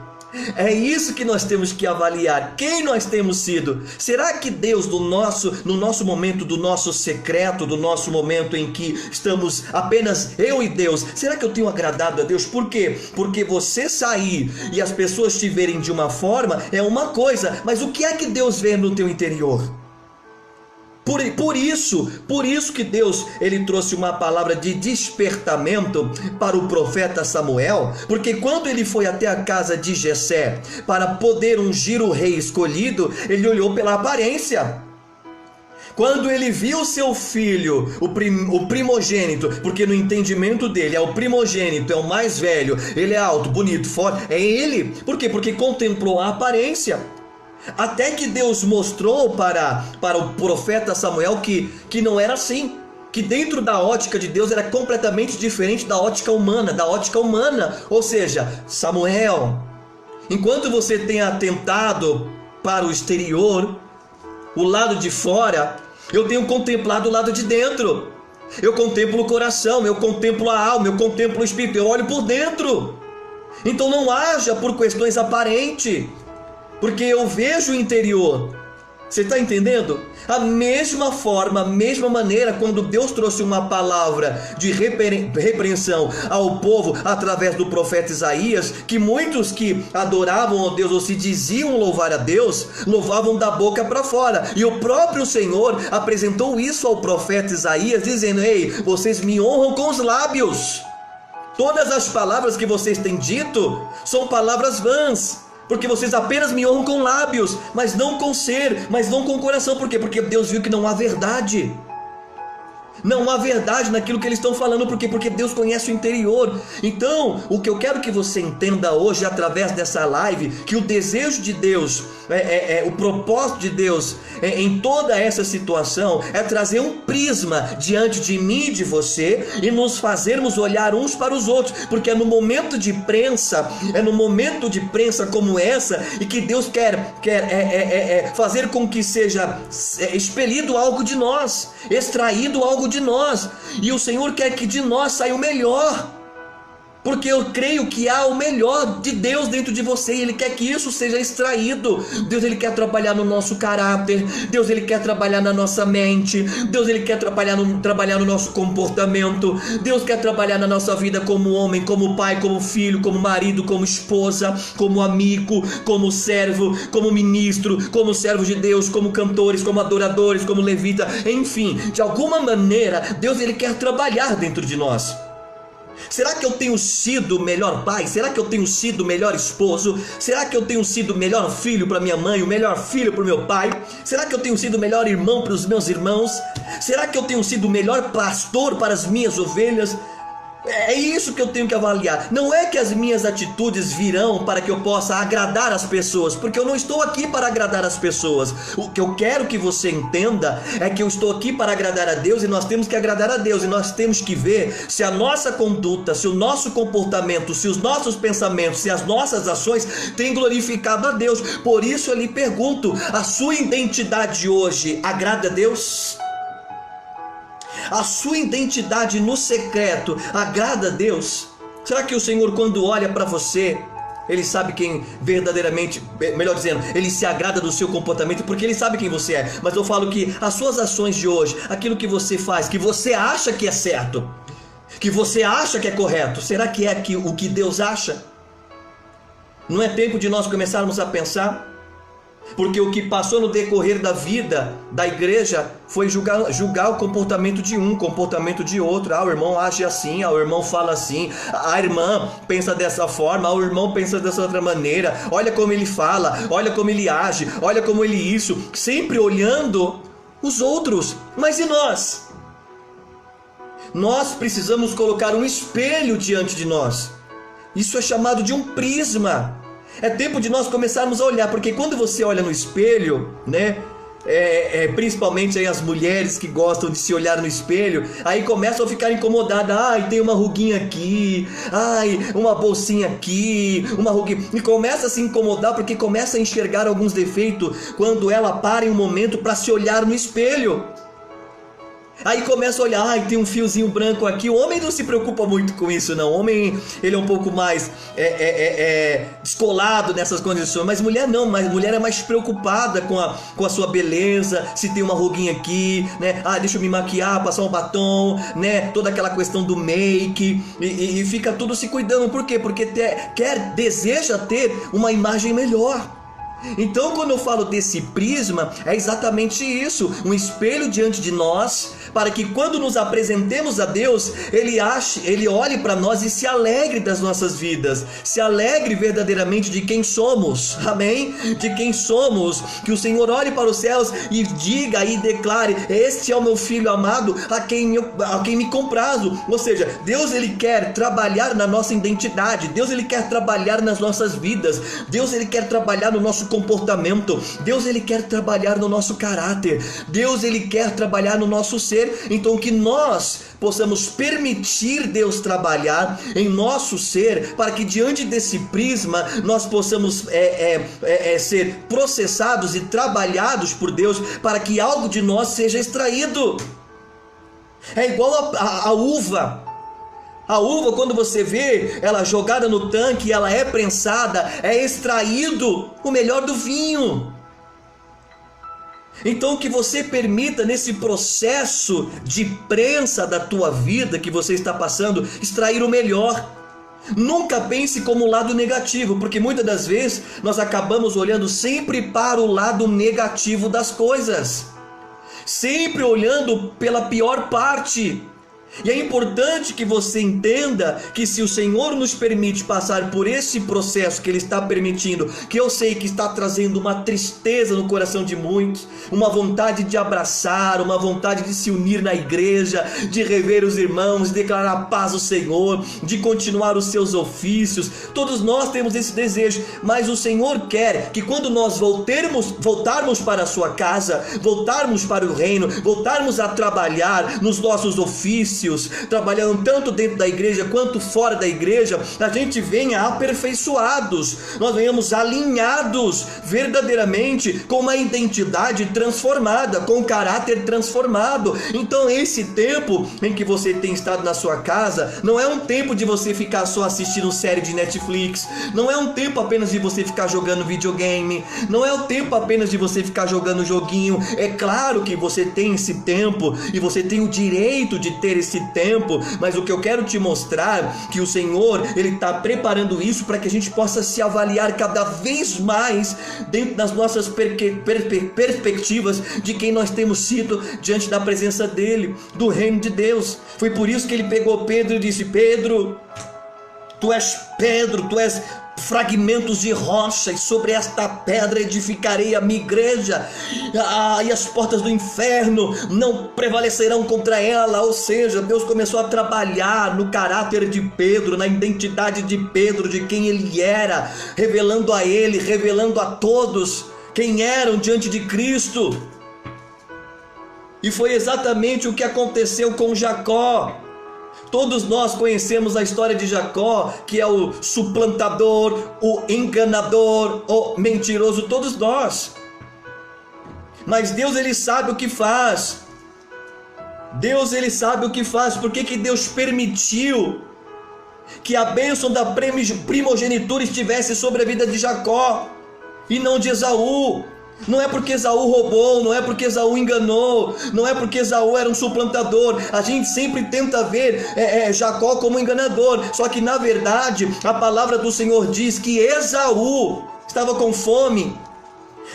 É isso que nós temos que avaliar. Quem nós temos sido? Será que Deus, no nosso momento, do nosso secreto, do nosso momento em que estamos apenas eu e Deus, será que eu tenho agradado a Deus? Por quê? Porque você sair e as pessoas te verem de uma forma é uma coisa, mas o que é que Deus vê no teu interior? Por isso que Deus ele trouxe uma palavra de despertamento para o profeta Samuel, porque quando ele foi até a casa de Jessé para poder ungir o rei escolhido, ele olhou pela aparência. Quando ele viu seu filho, o primogênito, porque no entendimento dele é o primogênito, é o mais velho, ele é alto, bonito, forte, é ele. Por quê? Porque contemplou a aparência. Até que Deus mostrou para o profeta Samuel que não era assim, que dentro da ótica de Deus era completamente diferente da ótica humana, ou seja, Samuel, enquanto você tem atentado para o exterior, o lado de fora, eu tenho contemplado o lado de dentro. Eu contemplo o coração, eu contemplo a alma, eu contemplo o espírito, eu olho por dentro. Então não haja por questões aparentes, porque eu vejo o interior. Você está entendendo? A mesma forma, a mesma maneira, quando Deus trouxe uma palavra de repreensão ao povo através do profeta Isaías, que muitos que adoravam a Deus ou se diziam louvar a Deus, louvavam da boca para fora. E o próprio Senhor apresentou isso ao profeta Isaías, dizendo: ei, vocês me honram com os lábios. Todas as palavras que vocês têm dito são palavras vãs, porque vocês apenas me honram com lábios, mas não com ser, mas não com coração. Por quê? Porque Deus viu que não há verdade. Não há verdade naquilo que eles estão falando. Por quê? Porque Deus conhece o interior. Então, o que eu quero que você entenda hoje, através dessa live, que o desejo de Deus, o propósito de Deus em toda essa situação é trazer um prisma diante de mim e de você e nos fazermos olhar uns para os outros. Porque é no momento de prensa, como essa, e que Deus quer fazer com que seja expelido algo de nós, extraído algo de nós, e o Senhor quer que de nós saia o melhor, porque eu creio que há o melhor de Deus dentro de você, e Ele quer que isso seja extraído. Deus ele quer trabalhar no nosso caráter, Deus ele quer trabalhar na nossa mente, Deus ele quer trabalhar no nosso comportamento, Deus quer trabalhar na nossa vida como homem, como pai, como filho, como marido, como esposa, como amigo, como servo, como ministro, como servo de Deus, como cantores, como adoradores, como levita, enfim, de alguma maneira Deus ele quer trabalhar dentro de nós. Será que eu tenho sido o melhor pai? Será que eu tenho sido o melhor esposo? Será que eu tenho sido o melhor filho para minha mãe, o melhor filho para o meu pai? Será que eu tenho sido o melhor irmão para os meus irmãos? Será que eu tenho sido o melhor pastor para as minhas ovelhas? É isso que eu tenho que avaliar. Não é que as minhas atitudes virão para que eu possa agradar as pessoas, porque eu não estou aqui para agradar as pessoas. O que eu quero que você entenda é que eu estou aqui para agradar a Deus, e nós temos que agradar a Deus, e nós temos que ver se a nossa conduta, se o nosso comportamento, se os nossos pensamentos, se as nossas ações têm glorificado a Deus. Por isso eu lhe pergunto: a sua identidade hoje agrada a Deus? A sua identidade no secreto agrada a Deus? Será que o Senhor, quando olha para você, Ele sabe quem verdadeiramente, melhor dizendo, Ele se agrada do seu comportamento, porque Ele sabe quem você é? Mas eu falo que as suas ações de hoje, aquilo que você faz, que você acha que é certo, que você acha que é correto, será que é o que Deus acha? Não é tempo de nós começarmos a pensar? Porque o que passou no decorrer da vida da igreja foi julgar o comportamento de um, o comportamento de outro. O irmão age assim, o irmão fala assim, a irmã pensa dessa forma, o irmão pensa dessa outra maneira. Olha como ele fala, olha como ele age, olha como ele isso. Sempre olhando os outros. Mas e nós? Nós precisamos colocar um espelho diante de nós. Isso é chamado de um prisma. É tempo de nós começarmos a olhar, porque quando você olha no espelho, né? Principalmente aí as mulheres que gostam de se olhar no espelho, aí começam a ficar incomodadas. Ai, tem uma ruguinha aqui, ai, uma bolsinha aqui, uma ruguinha, e começa a se incomodar porque começa a enxergar alguns defeitos quando ela para em um momento para se olhar no espelho. Aí começa a olhar, ai, tem um fiozinho branco aqui. O homem não se preocupa muito com isso, não. O homem, ele é um pouco mais descolado nessas condições. Mas mulher não, mulher é mais preocupada com a sua beleza. Se tem uma ruguinha aqui, né? Ah, deixa eu me maquiar, passar um batom, né? Toda aquela questão do make. E fica tudo se cuidando. Por quê? Porque deseja ter uma imagem melhor. Então, quando eu falo desse prisma, é exatamente isso, um espelho diante de nós, para que quando nos apresentemos a Deus, Ele olhe para nós e se alegre das nossas vidas, se alegre verdadeiramente de quem somos, amém? De quem somos, que o Senhor olhe para os céus e diga e declare: este é o meu filho amado, a quem me comprazo. Ou seja, Deus, Ele quer trabalhar na nossa identidade, Deus, Ele quer trabalhar nas nossas vidas, Deus, Ele quer trabalhar no nosso comportamento, Deus, Ele quer trabalhar no nosso caráter, Deus, Ele quer trabalhar no nosso ser. Então que nós possamos permitir Deus trabalhar em nosso ser, para que diante desse prisma nós possamos ser processados e trabalhados por Deus, para que algo de nós seja extraído. É igual a uva. A uva, quando você vê ela jogada no tanque, ela é prensada, é extraído o melhor do vinho. Então que você permita nesse processo de prensa da tua vida que você está passando, extrair o melhor. Nunca pense como lado negativo, porque muitas das vezes nós acabamos olhando sempre para o lado negativo das coisas, sempre olhando pela pior parte. E é importante que você entenda que se o Senhor nos permite passar por esse processo que Ele está permitindo, que eu sei que está trazendo uma tristeza no coração de muitos, uma vontade de abraçar, uma vontade de se unir na igreja, de rever os irmãos, de declarar a paz ao Senhor, de continuar os seus ofícios, todos nós temos esse desejo, mas o Senhor quer que quando nós voltarmos para a sua casa, voltarmos para o reino, voltarmos a trabalhar nos nossos ofícios, trabalhando tanto dentro da igreja quanto fora da igreja, a gente venha aperfeiçoados, nós venhamos alinhados verdadeiramente com uma identidade transformada, com um caráter transformado. Então esse tempo em que você tem estado na sua casa não é um tempo de você ficar só assistindo série de Netflix, não é um tempo apenas de você ficar jogando videogame, não é o tempo apenas de você ficar jogando joguinho. É claro que você tem esse tempo e você tem o direito de ter esse tempo, mas o que eu quero te mostrar que o Senhor, Ele está preparando isso para que a gente possa se avaliar cada vez mais dentro das nossas perspectivas de quem nós temos sido diante da presença dEle, do reino de Deus. Foi por isso que Ele pegou Pedro e disse: Pedro, tu és fragmentos de rocha, e sobre esta pedra edificarei a minha igreja, e as portas do inferno não prevalecerão contra ela. Ou seja, Deus começou a trabalhar no caráter de Pedro, na identidade de Pedro, de quem ele era, revelando a ele, revelando a todos quem eram diante de Cristo. E foi exatamente o que aconteceu com Jacó. Todos nós conhecemos a história de Jacó, que é o suplantador, o enganador, o mentiroso, todos nós. Mas Deus, Ele sabe o que faz. Deus, Ele sabe o que faz. Por que Deus permitiu que a bênção da primogenitura estivesse sobre a vida de Jacó e não de Esaú? Não é porque Esaú roubou, não é porque Esaú enganou, não é porque Esaú era um suplantador. A gente sempre tenta ver Jacó como enganador. Só que na verdade a palavra do Senhor diz que Esaú estava com fome.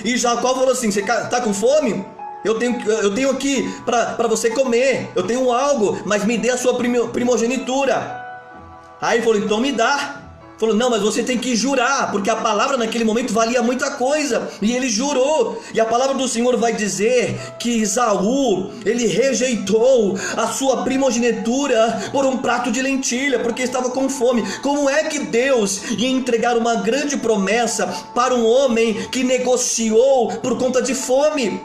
E Jacó falou assim: você está com fome? Eu tenho aqui para você comer. Eu tenho algo, mas me dê a sua primogenitura. Aí ele falou: então me dá. Falou: não, mas você tem que jurar, porque a palavra naquele momento valia muita coisa. E ele jurou. E a palavra do Senhor vai dizer que Esaú, ele rejeitou a sua primogenitura por um prato de lentilha, porque estava com fome. Como é que Deus ia entregar uma grande promessa para um homem que negociou por conta de fome?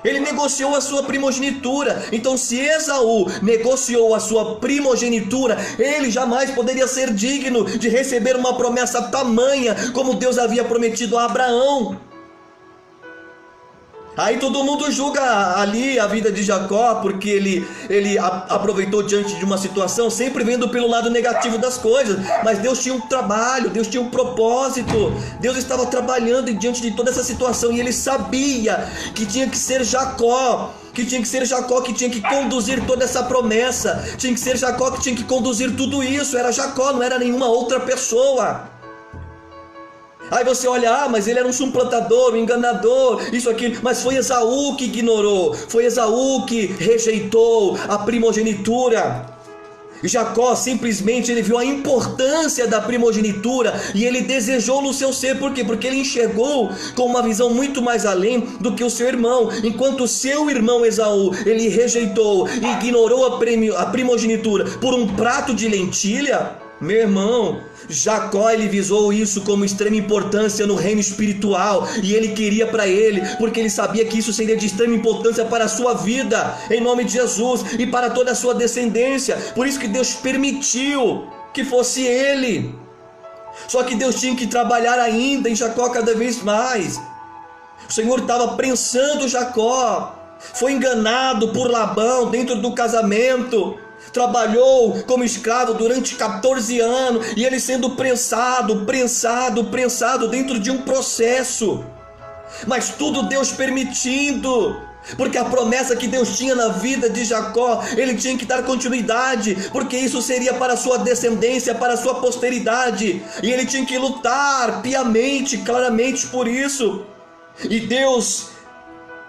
Ele negociou a sua primogenitura. Então, se Esaú negociou a sua primogenitura, ele jamais poderia ser digno de receber uma promessa tamanha como Deus havia prometido a Abraão. Aí todo mundo julga ali a vida de Jacó, porque ele aproveitou diante de uma situação, sempre vendo pelo lado negativo das coisas. Mas Deus tinha um trabalho, Deus tinha um propósito. Deus estava trabalhando diante de toda essa situação, e ele sabia que tinha que ser Jacó, que tinha que conduzir toda essa promessa. Tinha que ser Jacó que tinha que conduzir tudo isso. Era Jacó, não era nenhuma outra pessoa. Aí você olha: mas ele era um suplantador, um enganador, isso aqui. Mas foi Esaú que ignorou, foi Esaú que rejeitou a primogenitura. Jacó simplesmente ele viu a importância da primogenitura e ele desejou no seu ser. Por quê? Porque ele enxergou com uma visão muito mais além do que o seu irmão. Enquanto o seu irmão Esaú, ele rejeitou e ignorou a primogenitura por um prato de lentilha, meu irmão, Jacó ele visou isso como extrema importância no reino espiritual, e ele queria para ele, porque ele sabia que isso seria de extrema importância para a sua vida, em nome de Jesus, e para toda a sua descendência. Por isso que Deus permitiu que fosse ele. Só que Deus tinha que trabalhar ainda em Jacó cada vez mais. O Senhor estava prensando Jacó. Foi enganado por Labão dentro do casamento. Trabalhou como escravo durante 14 anos, e ele sendo prensado dentro de um processo. Mas tudo Deus permitindo, porque a promessa que Deus tinha na vida de Jacó, ele tinha que dar continuidade, porque isso seria para a sua descendência, para a sua posteridade, e ele tinha que lutar piamente, claramente por isso. E Deus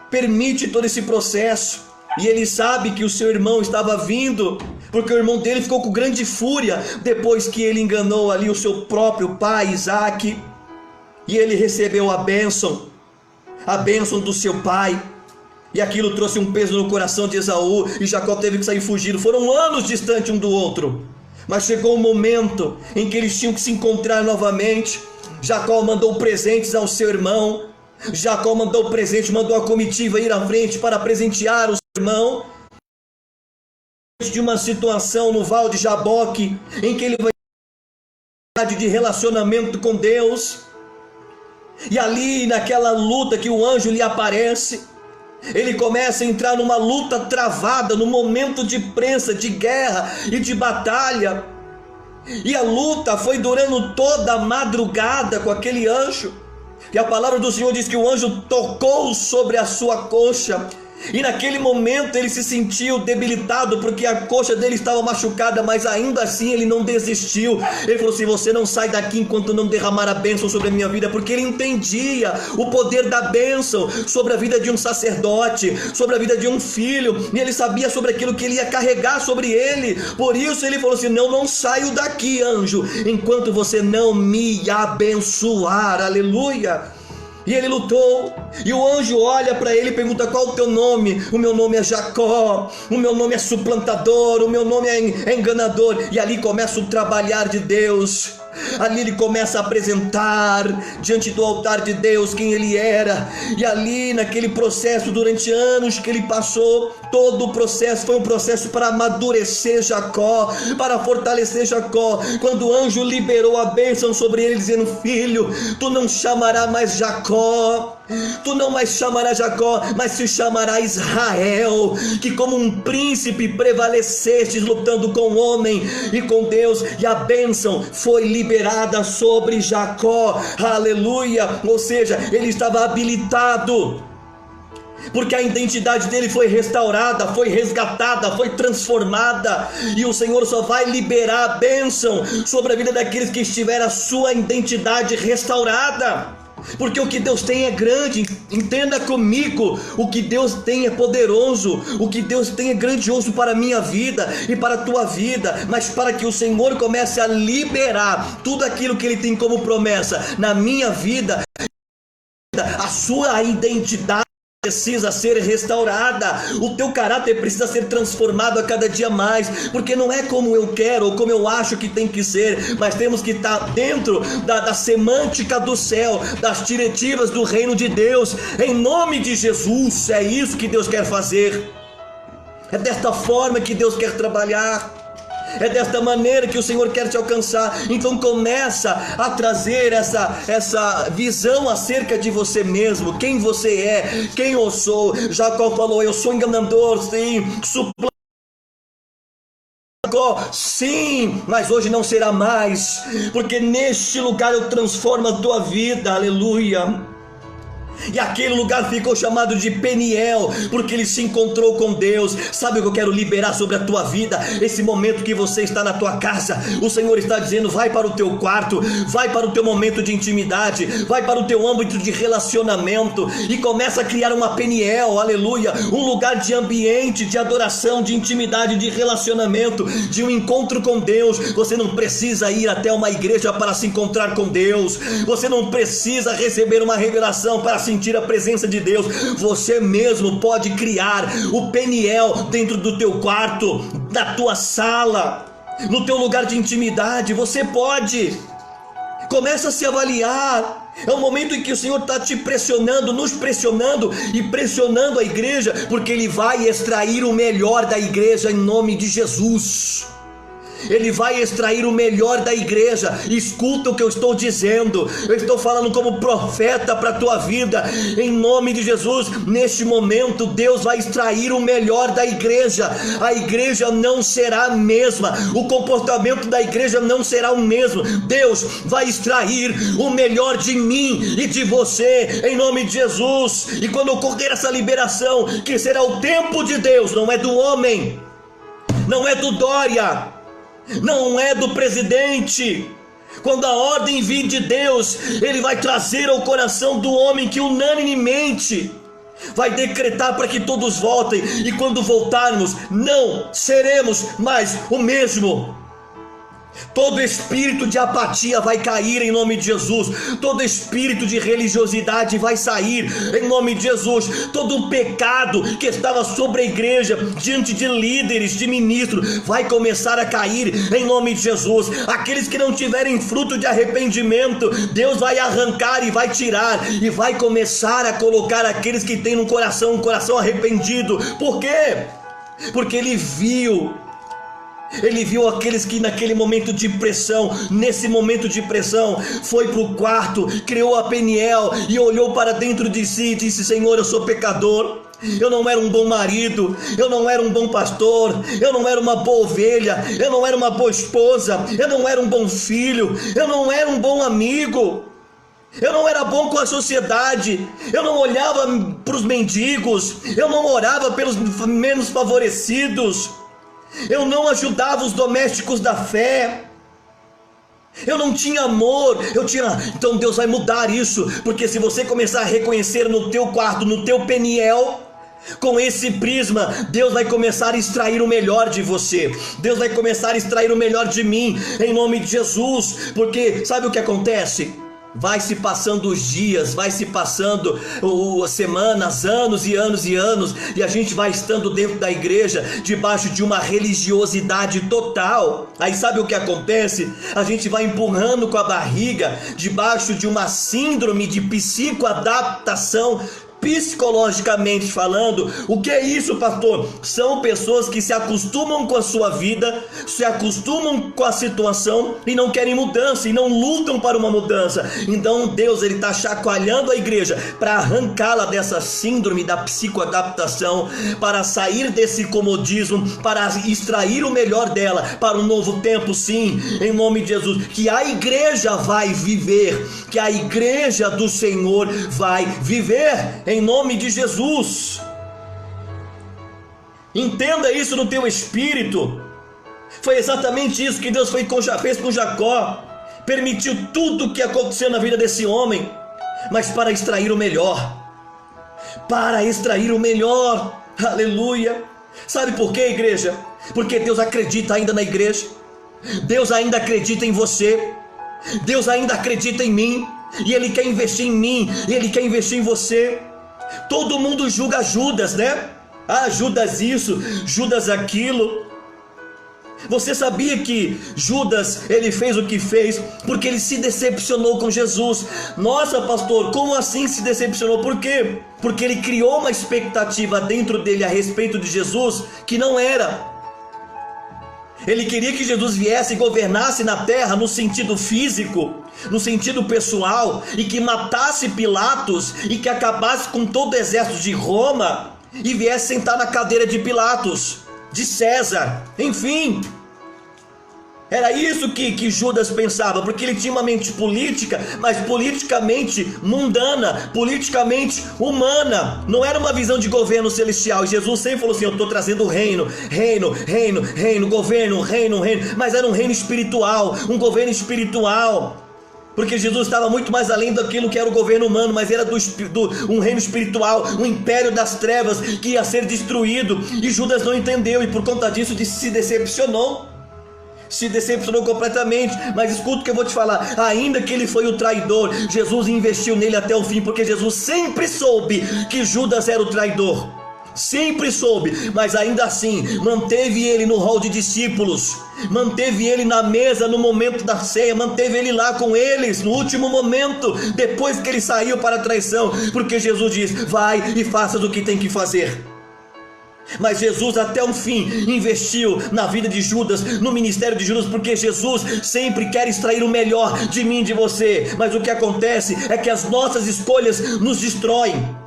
permite todo esse processo. E ele sabe que o seu irmão estava vindo, porque o irmão dele ficou com grande fúria depois que ele enganou ali o seu próprio pai Isaque. E ele recebeu a bênção do seu pai. E aquilo trouxe um peso no coração de Esaú, e Jacó teve que sair fugindo. Foram anos distantes um do outro, mas chegou um momento em que eles tinham que se encontrar novamente. Jacó mandou presentes ao seu irmão. Jacó mandou a comitiva ir à frente para presentear o seu irmão. De uma situação no Val de Jaboque, em que ele vai ter de relacionamento com Deus. E ali naquela luta que o anjo lhe aparece, ele começa a entrar numa luta travada, num momento de prensa, de guerra e de batalha. E a luta foi durando toda a madrugada com aquele anjo. E a palavra do Senhor diz que o anjo tocou sobre a sua coxa, e naquele momento ele se sentiu debilitado, porque a coxa dele estava machucada, mas ainda assim ele não desistiu. Ele falou assim: você não sai daqui enquanto não derramar a bênção sobre a minha vida, porque ele entendia o poder da bênção sobre a vida de um sacerdote, sobre a vida de um filho, e ele sabia sobre aquilo que ele ia carregar sobre ele. Por isso ele falou assim: não saio daqui, anjo, enquanto você não me abençoar. Aleluia. E ele lutou, e o anjo olha para ele e pergunta: qual o teu nome? O meu nome é Jacó, o meu nome é suplantador, o meu nome é enganador. E ali começa o trabalhar de Deus. Ali ele começa a apresentar diante do altar de Deus quem ele era. E ali naquele processo, durante anos que ele passou, todo o processo foi um processo para amadurecer Jacó, para fortalecer Jacó. Quando o anjo liberou a bênção sobre ele, dizendo: filho, tu não chamarás mais Jacó, Tu não mais chamarás Jacó, mas se chamará Israel, que como um príncipe prevalecestes lutando com o homem e com Deus, e a bênção foi liberada sobre Jacó, aleluia. Ou seja, ele estava habilitado, porque a identidade dele foi restaurada, foi resgatada, foi transformada, e o Senhor só vai liberar a bênção sobre a vida daqueles que tiveram a sua identidade restaurada. Porque o que Deus tem é grande, entenda comigo, o que Deus tem é poderoso, o que Deus tem é grandioso para a minha vida e para a tua vida, mas para que o Senhor comece a liberar tudo aquilo que Ele tem como promessa na minha vida, a sua identidade precisa ser restaurada, o teu caráter precisa ser transformado a cada dia mais, porque não é como eu quero ou como eu acho que tem que ser, mas temos que estar dentro da semântica do céu, das diretivas do reino de Deus, em nome de Jesus. É isso que Deus quer fazer, é desta forma que Deus quer trabalhar, é desta maneira que o Senhor quer te alcançar. Então começa a trazer essa visão acerca de você mesmo, quem você é, quem eu sou. Jacó falou: eu sou enganador, sim, sim, mas hoje não será mais, porque neste lugar eu transformo a tua vida, aleluia. E aquele lugar ficou chamado de Peniel, porque ele se encontrou com Deus. Sabe o que eu quero liberar sobre a tua vida? Esse momento que você está na tua casa, o Senhor está dizendo: vai para o teu quarto, vai para o teu momento de intimidade, vai para o teu âmbito de relacionamento e começa a criar uma Peniel, aleluia, um lugar de ambiente, de adoração, de intimidade, de relacionamento, de um encontro com Deus. Você não precisa ir até uma igreja para se encontrar com Deus, você não precisa receber uma revelação para sentir a presença de Deus. Você mesmo pode criar o Peniel dentro do teu quarto, da tua sala, no teu lugar de intimidade. Você pode. Começa a se avaliar. É o momento em que o Senhor está te pressionando, nos pressionando e pressionando a igreja, porque Ele vai extrair o melhor da igreja em nome de Jesus. Ele vai extrair o melhor da igreja. Escuta o que eu estou dizendo. Eu estou falando como profeta para a tua vida, em nome de Jesus. Neste momento Deus vai extrair o melhor da igreja. A igreja não será a mesma, o comportamento da igreja não será o mesmo. Deus vai extrair o melhor de mim e de você, em nome de Jesus. E quando ocorrer essa liberação, que será o tempo de Deus, não é do homem, não é do Dória, não é do presidente. Quando a ordem vir de Deus, Ele vai trazer ao coração do homem que unanimemente vai decretar para que todos voltem. E quando voltarmos, não seremos mais o mesmo. Todo espírito de apatia vai cair em nome de Jesus. Todo espírito de religiosidade vai sair em nome de Jesus. Todo pecado que estava sobre a igreja, diante de líderes, de ministros, vai começar a cair em nome de Jesus. Aqueles que não tiverem fruto de arrependimento, Deus vai arrancar e vai tirar, e vai começar a colocar aqueles que têm um coração arrependido. Por quê? Porque Ele viu aqueles que naquele momento de pressão, nesse momento de pressão, foi para o quarto, criou a Peniel e olhou para dentro de si e disse: Senhor, eu sou pecador, eu não era um bom marido, eu não era um bom pastor, eu não era uma boa ovelha, eu não era uma boa esposa, eu não era um bom filho, eu não era um bom amigo, eu não era bom com a sociedade, eu não olhava para os mendigos, eu não orava pelos menos favorecidos, eu não ajudava os domésticos da fé, eu não tinha amor, Então Deus vai mudar isso, porque se você começar a reconhecer no teu quarto, no teu Peniel, com esse prisma, Deus vai começar a extrair o melhor de você. Deus vai começar a extrair o melhor de mim, em nome de Jesus. Porque sabe o que acontece? Vai se passando os dias, vai se passando as semanas, anos e anos e anos, e a gente vai estando dentro da igreja, debaixo de uma religiosidade total. Aí sabe o que acontece? A gente vai empurrando com a barriga, debaixo de uma síndrome de psicoadaptação psicologicamente falando. O que é isso, pastor? São pessoas que se acostumam com a sua vida, se acostumam com a situação e não querem mudança, e não lutam para uma mudança. Então Deus, ele está chacoalhando a igreja para arrancá-la dessa síndrome da psicoadaptação, para sair desse comodismo, para extrair o melhor dela para um novo tempo. Sim, em nome de Jesus, que a igreja vai viver, que a igreja do Senhor vai viver, em nome de Jesus. Entenda isso no teu espírito. Foi exatamente isso que Deus fez com Jacó. Permitiu tudo o que aconteceu na vida desse homem, mas para extrair o melhor. Para extrair o melhor. Aleluia. Sabe por quê, igreja? Porque Deus acredita ainda na igreja. Deus ainda acredita em você. Deus ainda acredita em mim. E Ele quer investir em mim. E Ele quer investir em você. Todo mundo julga Judas, né? Ah, Judas isso, Judas aquilo. Você sabia que Judas, ele fez o que fez porque ele se decepcionou com Jesus? Nossa, pastor, como assim se decepcionou? Por quê? Porque ele criou uma expectativa dentro dele a respeito de Jesus que não era. Ele queria que Jesus viesse e governasse na terra no sentido físico, no sentido pessoal, e que matasse Pilatos e que acabasse com todo o exército de Roma e viesse sentar na cadeira de Pilatos, de César, enfim. Era isso que Judas pensava, porque ele tinha uma mente política, mas politicamente mundana, politicamente humana. Não era uma visão de governo celestial. E Jesus sempre falou assim: eu estou trazendo reino, governo, reino. Mas era um reino espiritual, um governo espiritual. Porque Jesus estava muito mais além daquilo que era o governo humano, mas era um reino espiritual, um império das trevas que ia ser destruído. E Judas não entendeu, e por conta disso se decepcionou. Se decepcionou completamente. Mas escuta o que eu vou te falar: ainda que ele foi o traidor, Jesus investiu nele até o fim, porque Jesus sempre soube que Judas era o traidor. Sempre soube, mas ainda assim manteve ele no hall de discípulos, manteve ele na mesa no momento da ceia, manteve ele lá com eles no último momento, depois que ele saiu para a traição, porque Jesus diz: vai e faça o que tem que fazer. Mas Jesus até o fim investiu na vida de Judas, no ministério de Judas, porque Jesus sempre quer extrair o melhor de mim, de você. Mas o que acontece é que as nossas escolhas nos destroem,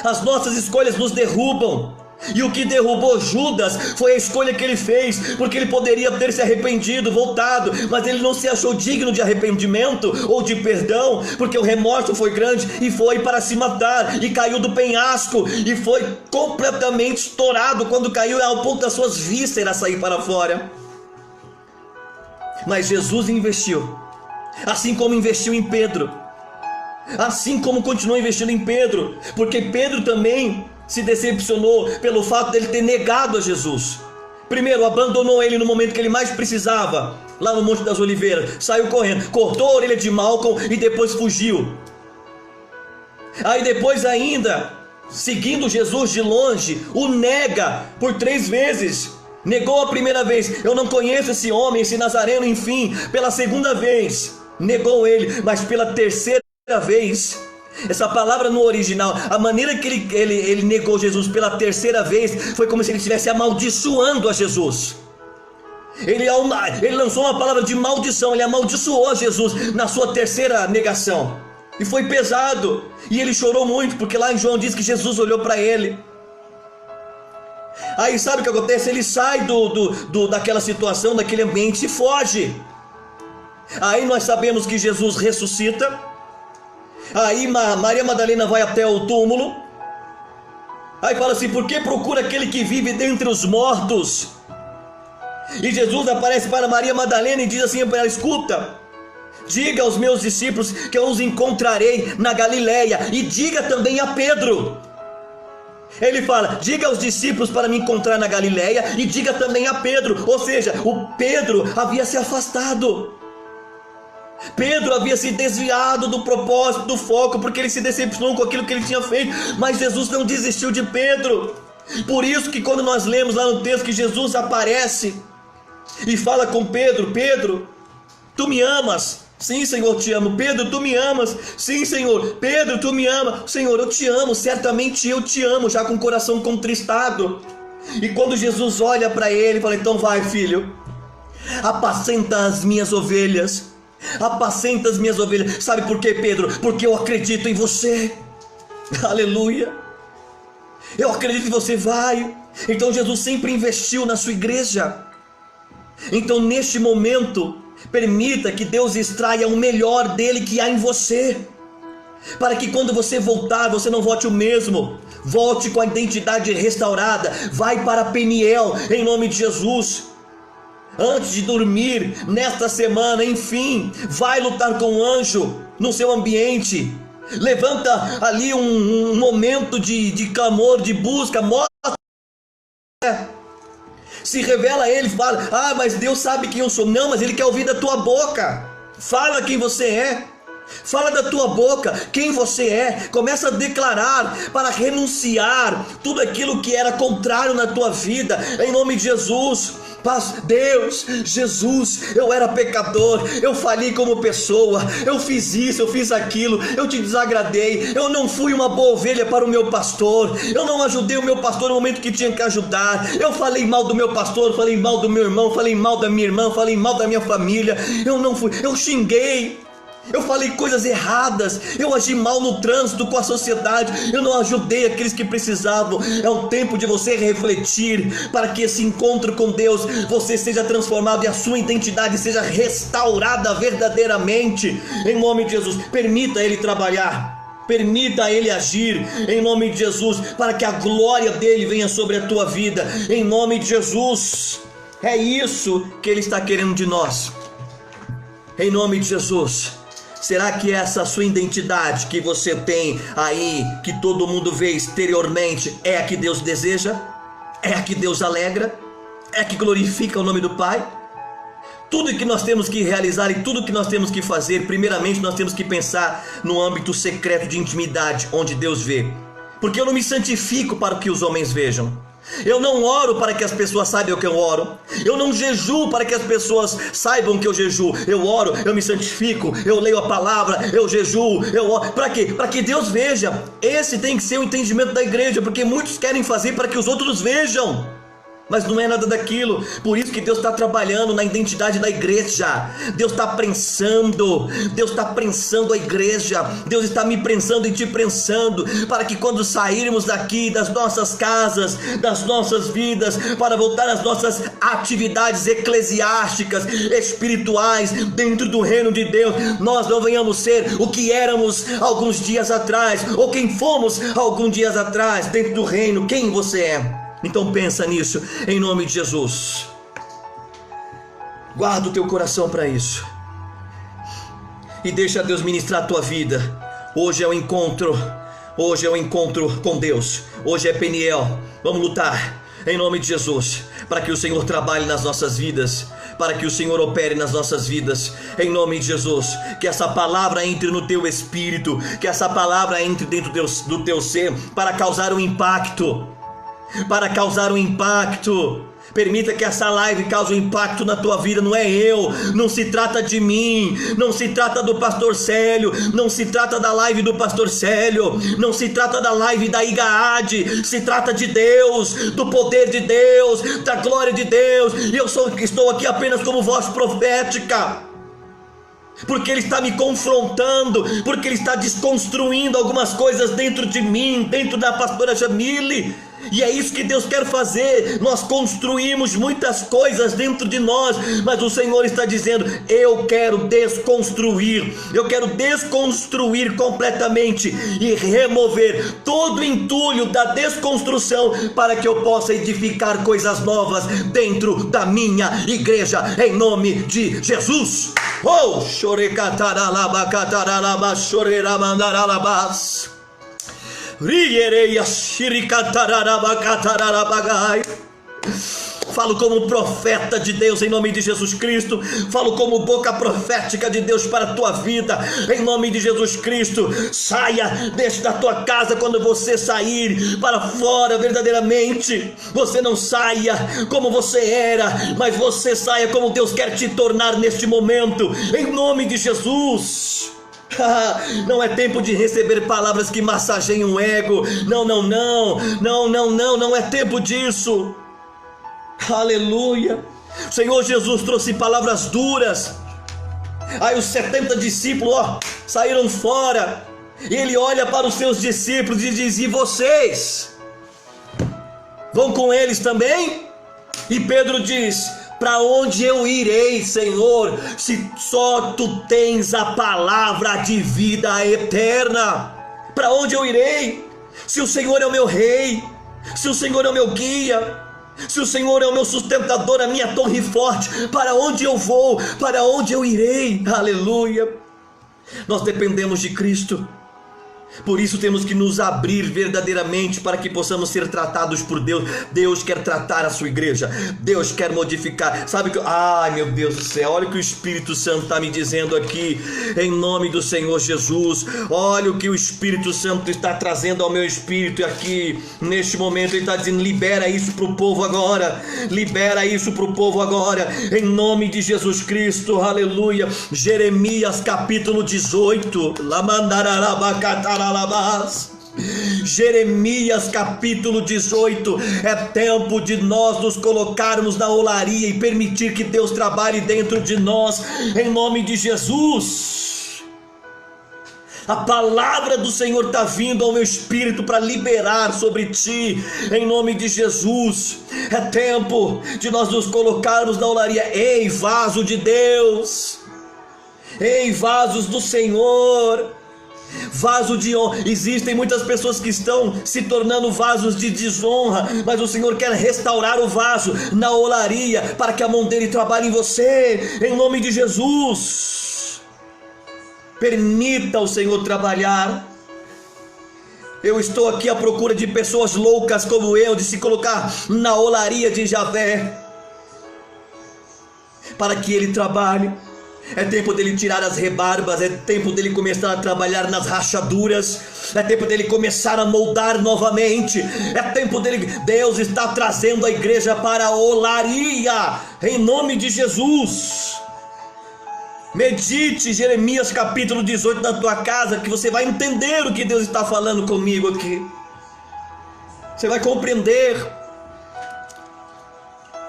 as nossas escolhas nos derrubam. E o que derrubou Judas foi a escolha que ele fez, porque ele poderia ter se arrependido, voltado, mas ele não se achou digno de arrependimento ou de perdão, porque o remorso foi grande e foi para se matar, e caiu do penhasco, e foi completamente estourado quando caiu, ao ponto das suas vísceras sair para fora. Mas Jesus investiu, assim como investiu em Pedro, assim como continuou investindo em Pedro, porque Pedro também se decepcionou pelo fato dele ter negado a Jesus. Primeiro, abandonou ele no momento que ele mais precisava, lá no Monte das Oliveiras, saiu correndo, cortou a orelha de Malcom e depois fugiu. Aí depois ainda, seguindo Jesus de longe, o nega por 3 vezes. Negou a primeira vez: eu não conheço esse homem, esse nazareno, enfim. Pela segunda vez, negou ele, mas pela terceira vez, essa palavra no original, a maneira que ele negou Jesus pela terceira vez, foi como se ele estivesse amaldiçoando a Jesus. Ele lançou uma palavra de maldição, ele amaldiçoou a Jesus na sua terceira negação. E foi pesado, e ele chorou muito, porque lá em João diz que Jesus olhou para ele. Aí sabe o que acontece? Ele sai daquela situação, daquele ambiente, e foge. Aí nós sabemos que Jesus ressuscita. Aí Maria Madalena vai até o túmulo. Aí fala assim: por que procura aquele que vive dentre os mortos? E Jesus aparece para Maria Madalena e diz assim para ela: escuta, diga aos meus discípulos que eu os encontrarei na Galileia, e diga também a Pedro. Ele fala: diga aos discípulos para me encontrar na Galileia, e diga também a Pedro. Ou seja, o Pedro havia se afastado. Pedro havia se desviado do propósito, do foco, porque ele se decepcionou com aquilo que ele tinha feito. Mas Jesus não desistiu de Pedro. Por isso que quando nós lemos lá no texto que Jesus aparece e fala com Pedro: Pedro, tu me amas? Sim, Senhor, te amo. Pedro, tu me amas. Sim, Senhor. Pedro, tu me amas. Senhor, eu te amo. Certamente eu te amo, já com o coração contristado. E quando Jesus olha para ele, fala: então vai, filho, apacenta as minhas ovelhas. Apacenta as minhas ovelhas. Sabe por quê, Pedro? Porque eu acredito em você. Aleluia. Eu acredito que você vai. Então Jesus sempre investiu na sua igreja. Então neste momento, permita que Deus extraia o melhor dele que há em você, para que quando você voltar, você não volte o mesmo. Volte com a identidade restaurada. Vai para Peniel, em nome de Jesus. Antes de dormir nesta semana, enfim, vai lutar com o anjo no seu ambiente. Levanta ali um momento de clamor, de busca. Mostra, se revela a ele, fala: ah, mas Deus sabe quem eu sou. Não, mas Ele quer ouvir da tua boca. Fala quem você é. Fala da tua boca quem você é. Começa a declarar para renunciar tudo aquilo que era contrário na tua vida, em nome de Jesus. Deus, Jesus, eu era pecador, eu falhei como pessoa, eu fiz isso, eu fiz aquilo, eu te desagradei, eu não fui uma boa ovelha para o meu pastor, eu não ajudei o meu pastor no momento que tinha que ajudar, eu falei mal do meu pastor, falei mal do meu irmão, falei mal da minha irmã, falei mal da minha família, eu xinguei, eu falei coisas erradas, eu agi mal no trânsito com a sociedade, eu não ajudei aqueles que precisavam. É o tempo de você refletir, para que esse encontro com Deus, você seja transformado e a sua identidade seja restaurada verdadeiramente, em nome de Jesus. Permita Ele trabalhar, permita Ele agir, em nome de Jesus, para que a glória dEle venha sobre a tua vida, em nome de Jesus. É isso que Ele está querendo de nós, em nome de Jesus. Será que essa sua identidade que você tem aí, que todo mundo vê exteriormente, é a que Deus deseja? É a que Deus alegra? É a que glorifica o nome do Pai? Tudo que nós temos que realizar e tudo que nós temos que fazer, primeiramente nós temos que pensar no âmbito secreto de intimidade, onde Deus vê. Porque eu não me santifico para que os homens vejam. Eu não oro para que as pessoas saibam que eu oro. Eu não jejuo para que as pessoas saibam que eu jejuo. Eu oro, eu me santifico, eu leio a palavra, eu jejuo, eu oro. Para quê? Para que Deus veja. Esse tem que ser o entendimento da igreja, porque muitos querem fazer para que os outros vejam, mas não é nada daquilo. Por isso que Deus está trabalhando na identidade da igreja. Deus está prensando, Deus está prensando a igreja. Deus está me prensando e te prensando, para que quando sairmos daqui das nossas casas, das nossas vidas, para voltar às nossas atividades eclesiásticas, espirituais, dentro do reino de Deus, nós não venhamos ser o que éramos alguns dias atrás, ou quem fomos alguns dias atrás, dentro do reino. Quem você é? Então pensa nisso, em nome de Jesus. Guarda o teu coração para isso, e deixa Deus ministrar a tua vida. Hoje é o encontro com Deus. Hoje é Peniel. Vamos lutar, em nome de Jesus, para que o Senhor trabalhe nas nossas vidas, para que o Senhor opere nas nossas vidas, em nome de Jesus. Que essa palavra entre no teu espírito, que essa palavra entre dentro do teu ser, para causar um impacto. Permita que essa live cause um impacto na tua vida. Não é eu, não se trata de mim, não se trata do pastor Célio, não se trata da live do pastor Célio, não se trata da live da Igaade, se trata de Deus, do poder de Deus, da glória de Deus. E eu estou aqui apenas como voz profética, porque Ele está me confrontando, porque Ele está desconstruindo algumas coisas dentro de mim, dentro da pastora Jamile. E é isso que Deus quer fazer. Nós construímos muitas coisas dentro de nós, mas o Senhor está dizendo: eu quero desconstruir completamente e remover todo o entulho da desconstrução, para que eu possa edificar coisas novas dentro da minha igreja, em nome de Jesus. Oh, chorecataralabacataralabachoreiramandaralabas. Falo como profeta de Deus em nome de Jesus Cristo. Falo como boca profética de Deus para a tua vida em nome de Jesus Cristo. Saia, deixe da tua casa. Quando você sair para fora verdadeiramente, você não saia como você era, mas você saia como Deus quer te tornar neste momento, em nome de Jesus. Não é tempo de receber palavras que massageiem o ego. Não é tempo disso. Aleluia. O Senhor Jesus trouxe palavras duras. Aí os 70 discípulos saíram fora, e ele olha para os seus discípulos e diz: e vocês? Vão com eles também? E Pedro diz: para onde eu irei, Senhor, se só tu tens a palavra de vida eterna? Para onde eu irei? Se o Senhor é o meu rei, se o Senhor é o meu guia, se o Senhor é o meu sustentador, a minha torre forte, para onde eu vou? Para onde eu irei? Aleluia. Nós dependemos de Cristo. Por isso temos que nos abrir verdadeiramente para que possamos ser tratados por Deus. Deus quer tratar a sua igreja. Deus quer modificar. Sabe que... ai, meu Deus do céu, olha o que o Espírito Santo está me dizendo aqui, em nome do Senhor Jesus. Olha o que o Espírito Santo está trazendo ao meu espírito aqui, neste momento. Ele está dizendo: libera isso para o povo agora. Libera isso para o povo agora, em nome de Jesus Cristo. Aleluia. Jeremias capítulo 18. Jeremias capítulo 18. É tempo de nós nos colocarmos na olaria e permitir que Deus trabalhe dentro de nós, em nome de Jesus. A palavra do Senhor está vindo ao meu espírito para liberar sobre ti, em nome de Jesus. É tempo de nós nos colocarmos na olaria. Ei, vaso de Deus, ei, vasos do Senhor, vaso de honra. Existem muitas pessoas que estão se tornando vasos de desonra, mas o Senhor quer restaurar o vaso na olaria para que a mão dele trabalhe em você, em nome de Jesus. Permita o Senhor trabalhar. Eu estou aqui à procura de pessoas loucas como eu, de se colocar na olaria de Javé, para que ele trabalhe. É tempo dele tirar as rebarbas, é tempo dele começar a trabalhar nas rachaduras, é tempo dele começar a moldar novamente, é tempo dele. Deus está trazendo a igreja para a olaria, em nome de Jesus. Medite Jeremias capítulo 18 na tua casa, que você vai entender o que Deus está falando comigo aqui. Você vai compreender,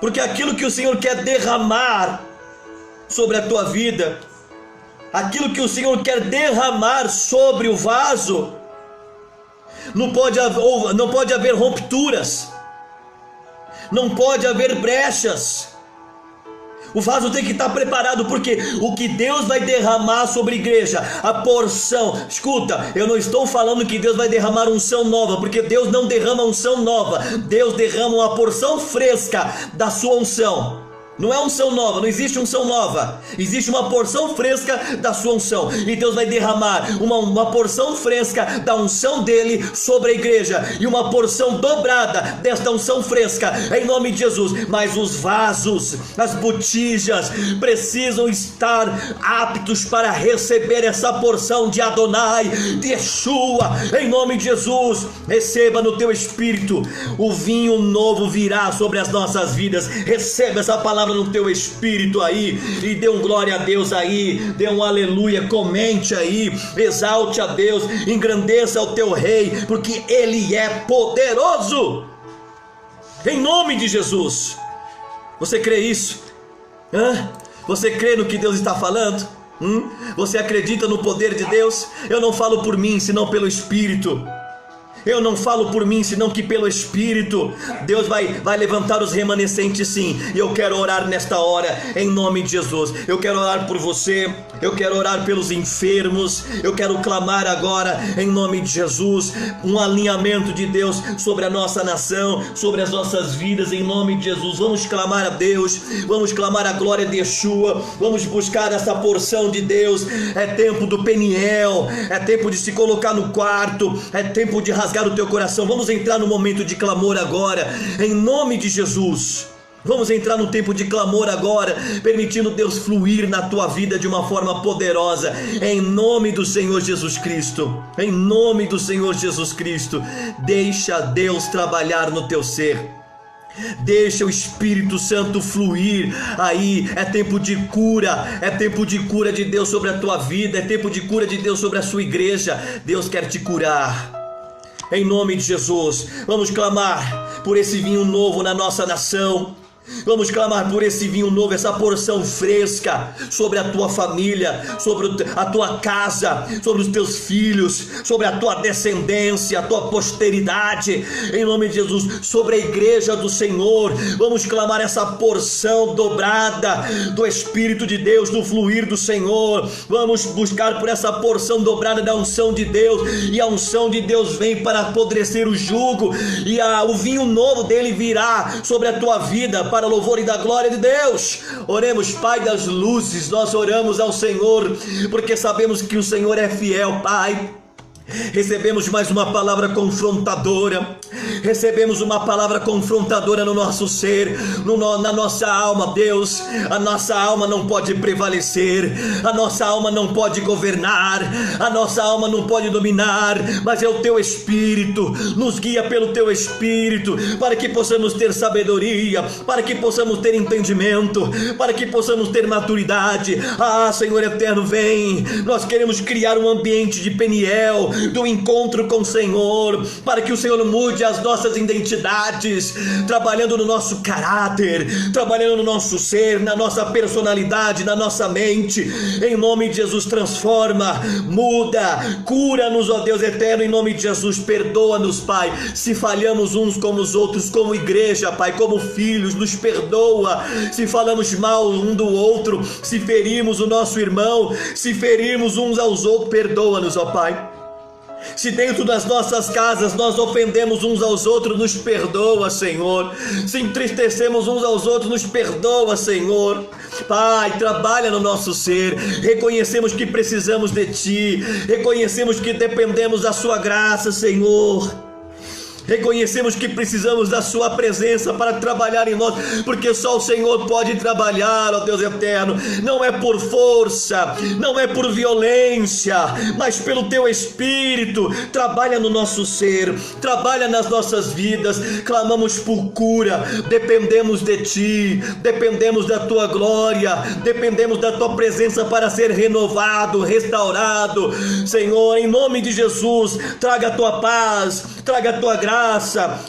porque aquilo que o Senhor quer derramar sobre a tua vida, aquilo que o Senhor quer derramar sobre o vaso, não pode haver rupturas, não pode haver brechas. O vaso tem que estar preparado, porque o que Deus vai derramar sobre a igreja, a porção, escuta, eu não estou falando que Deus vai derramar unção nova, porque Deus não derrama unção nova, Deus derrama uma porção fresca da sua unção. Não é unção nova, não existe unção nova, existe uma porção fresca da sua unção, e Deus vai derramar uma porção fresca da unção dele sobre a igreja, e uma porção dobrada desta unção fresca, em nome de Jesus. Mas os vasos, as botijas, precisam estar aptos para receber essa porção de Adonai, de Yeshua, em nome de Jesus. Receba no teu espírito, o vinho novo virá sobre as nossas vidas. Receba essa palavra no teu espírito aí, e dê um glória a Deus aí, dê um aleluia, comente aí, exalte a Deus, engrandeça o teu rei, porque ele é poderoso, em nome de Jesus. Você crê isso? Você crê no que Deus está falando? Você acredita no poder de Deus? Eu não falo por mim, senão pelo Espírito. Eu não falo por mim, senão que pelo Espírito. Deus vai levantar os remanescentes, sim. E eu quero orar nesta hora, em nome de Jesus. Eu quero orar por você, eu quero orar pelos enfermos, eu quero clamar agora, em nome de Jesus, um alinhamento de Deus sobre a nossa nação, sobre as nossas vidas, em nome de Jesus. Vamos clamar a Deus, vamos clamar a glória de Yeshua, vamos buscar essa porção de Deus. É tempo do Peniel, é tempo de se colocar no quarto, é tempo de rasgar o teu coração. Vamos entrar no momento de clamor agora, em nome de Jesus. Vamos entrar num tempo de clamor agora, permitindo Deus fluir na tua vida de uma forma poderosa, em nome do Senhor Jesus Cristo. Em nome do Senhor Jesus Cristo, deixa Deus trabalhar no teu ser. Deixa o Espírito Santo fluir aí. É tempo de cura, é tempo de cura de Deus sobre a tua vida, é tempo de cura de Deus sobre a sua igreja. Deus quer te curar. Em nome de Jesus, vamos clamar por esse vinho novo na nossa nação. Vamos clamar por esse vinho novo, essa porção fresca sobre a tua família, sobre a tua casa, sobre os teus filhos, sobre a tua descendência, a tua posteridade, em nome de Jesus, sobre a igreja do Senhor. Vamos clamar essa porção dobrada do Espírito de Deus, do fluir do Senhor. Vamos buscar por essa porção dobrada da unção de Deus, e a unção de Deus vem para apodrecer o jugo, e o vinho novo dele virá sobre a tua vida, para louvor e da glória de Deus. Oremos. Pai das luzes, nós oramos ao Senhor, porque sabemos que o Senhor é fiel, Pai. Recebemos mais uma palavra confrontadora, recebemos uma palavra confrontadora no nosso ser, na nossa alma, Deus. A nossa alma não pode prevalecer, a nossa alma não pode governar, a nossa alma não pode dominar, mas é o teu Espírito. Nos guia pelo teu Espírito, para que possamos ter sabedoria, para que possamos ter entendimento, para que possamos ter maturidade. Senhor eterno, vem. Nós queremos criar um ambiente de Peniel, do encontro com o Senhor, para que o Senhor mude as nossas identidades, trabalhando no nosso caráter, trabalhando no nosso ser, na nossa personalidade, na nossa mente. Em nome de Jesus, transforma, muda, cura-nos, ó Deus eterno, em nome de Jesus. Perdoa-nos, Pai, se falhamos uns como os outros, como igreja, Pai, como filhos. Nos perdoa se falamos mal um do outro, se ferimos o nosso irmão, se ferimos uns aos outros. Perdoa-nos, ó Pai. Se dentro das nossas casas nós ofendemos uns aos outros, nos perdoa, Senhor. Se entristecemos uns aos outros, nos perdoa, Senhor. Pai, trabalha no nosso ser. Reconhecemos que precisamos de Ti, reconhecemos que dependemos da Sua graça, Senhor. Reconhecemos que precisamos da Sua presença para trabalhar em nós, porque só o Senhor pode trabalhar, ó Deus eterno. Não é por força, não é por violência, mas pelo Teu Espírito. Trabalha no nosso ser, trabalha nas nossas vidas. Clamamos por cura, dependemos de Ti, dependemos da Tua glória, dependemos da Tua presença para ser renovado, restaurado. Senhor, em nome de Jesus, traga a Tua paz, traga a Tua graça,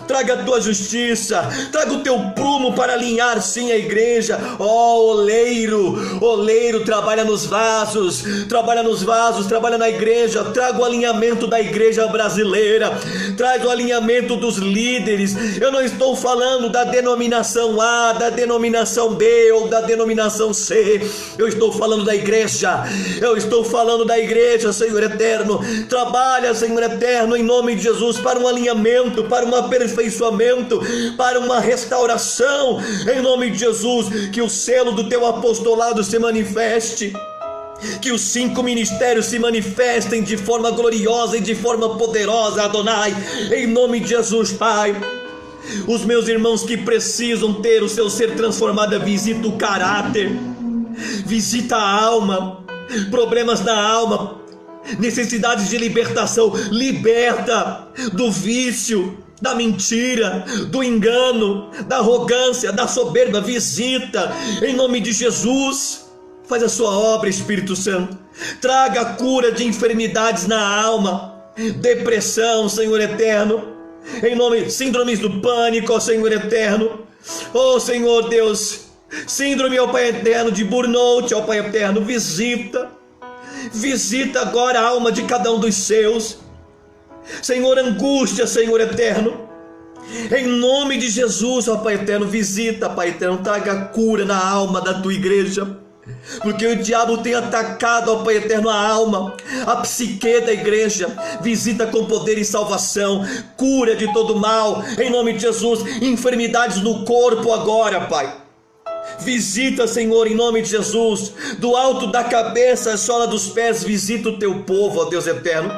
traga a Tua justiça, traga o Teu prumo para alinhar sim a igreja. Oleiro, trabalha nos vasos, trabalha na igreja. Traga o alinhamento da igreja brasileira, traz o alinhamento dos líderes. Eu não estou falando da denominação A, da denominação B ou da denominação C. Eu estou falando da igreja, Senhor eterno. Trabalha, Senhor eterno, em nome de Jesus, para um alinhamento, para um aperfeiçoamento, para uma restauração, em nome de Jesus. Que o selo do Teu apostolado se manifeste, que os 5 ministérios se manifestem de forma gloriosa e de forma poderosa, Adonai, em nome de Jesus, Pai. Os meus irmãos que precisam ter o seu ser transformado, visita o caráter, visita a alma, problemas na alma, necessidades de libertação. Liberta do vício, da mentira, do engano, da arrogância, da soberba. Visita em nome de Jesus. Faz a sua obra, Espírito Santo. Traga a cura de enfermidades na alma, depressão, Senhor eterno, em nome, síndromes do pânico, ó Senhor eterno. Ó Senhor Deus, síndrome, ó Pai eterno, de burnout, ó Pai eterno. Visita agora a alma de cada um dos seus, Senhor. Angústia, Senhor eterno, em nome de Jesus, ó Pai eterno. Visita, Pai eterno, traga cura na alma da Tua igreja, porque o diabo tem atacado, ó Pai eterno, a alma, a psique da igreja. Visita com poder e salvação, cura de todo mal, em nome de Jesus. Enfermidades no corpo agora, Pai. Visita, Senhor, em nome de Jesus, do alto da cabeça à sola dos pés. Visita o Teu povo, ó Deus eterno.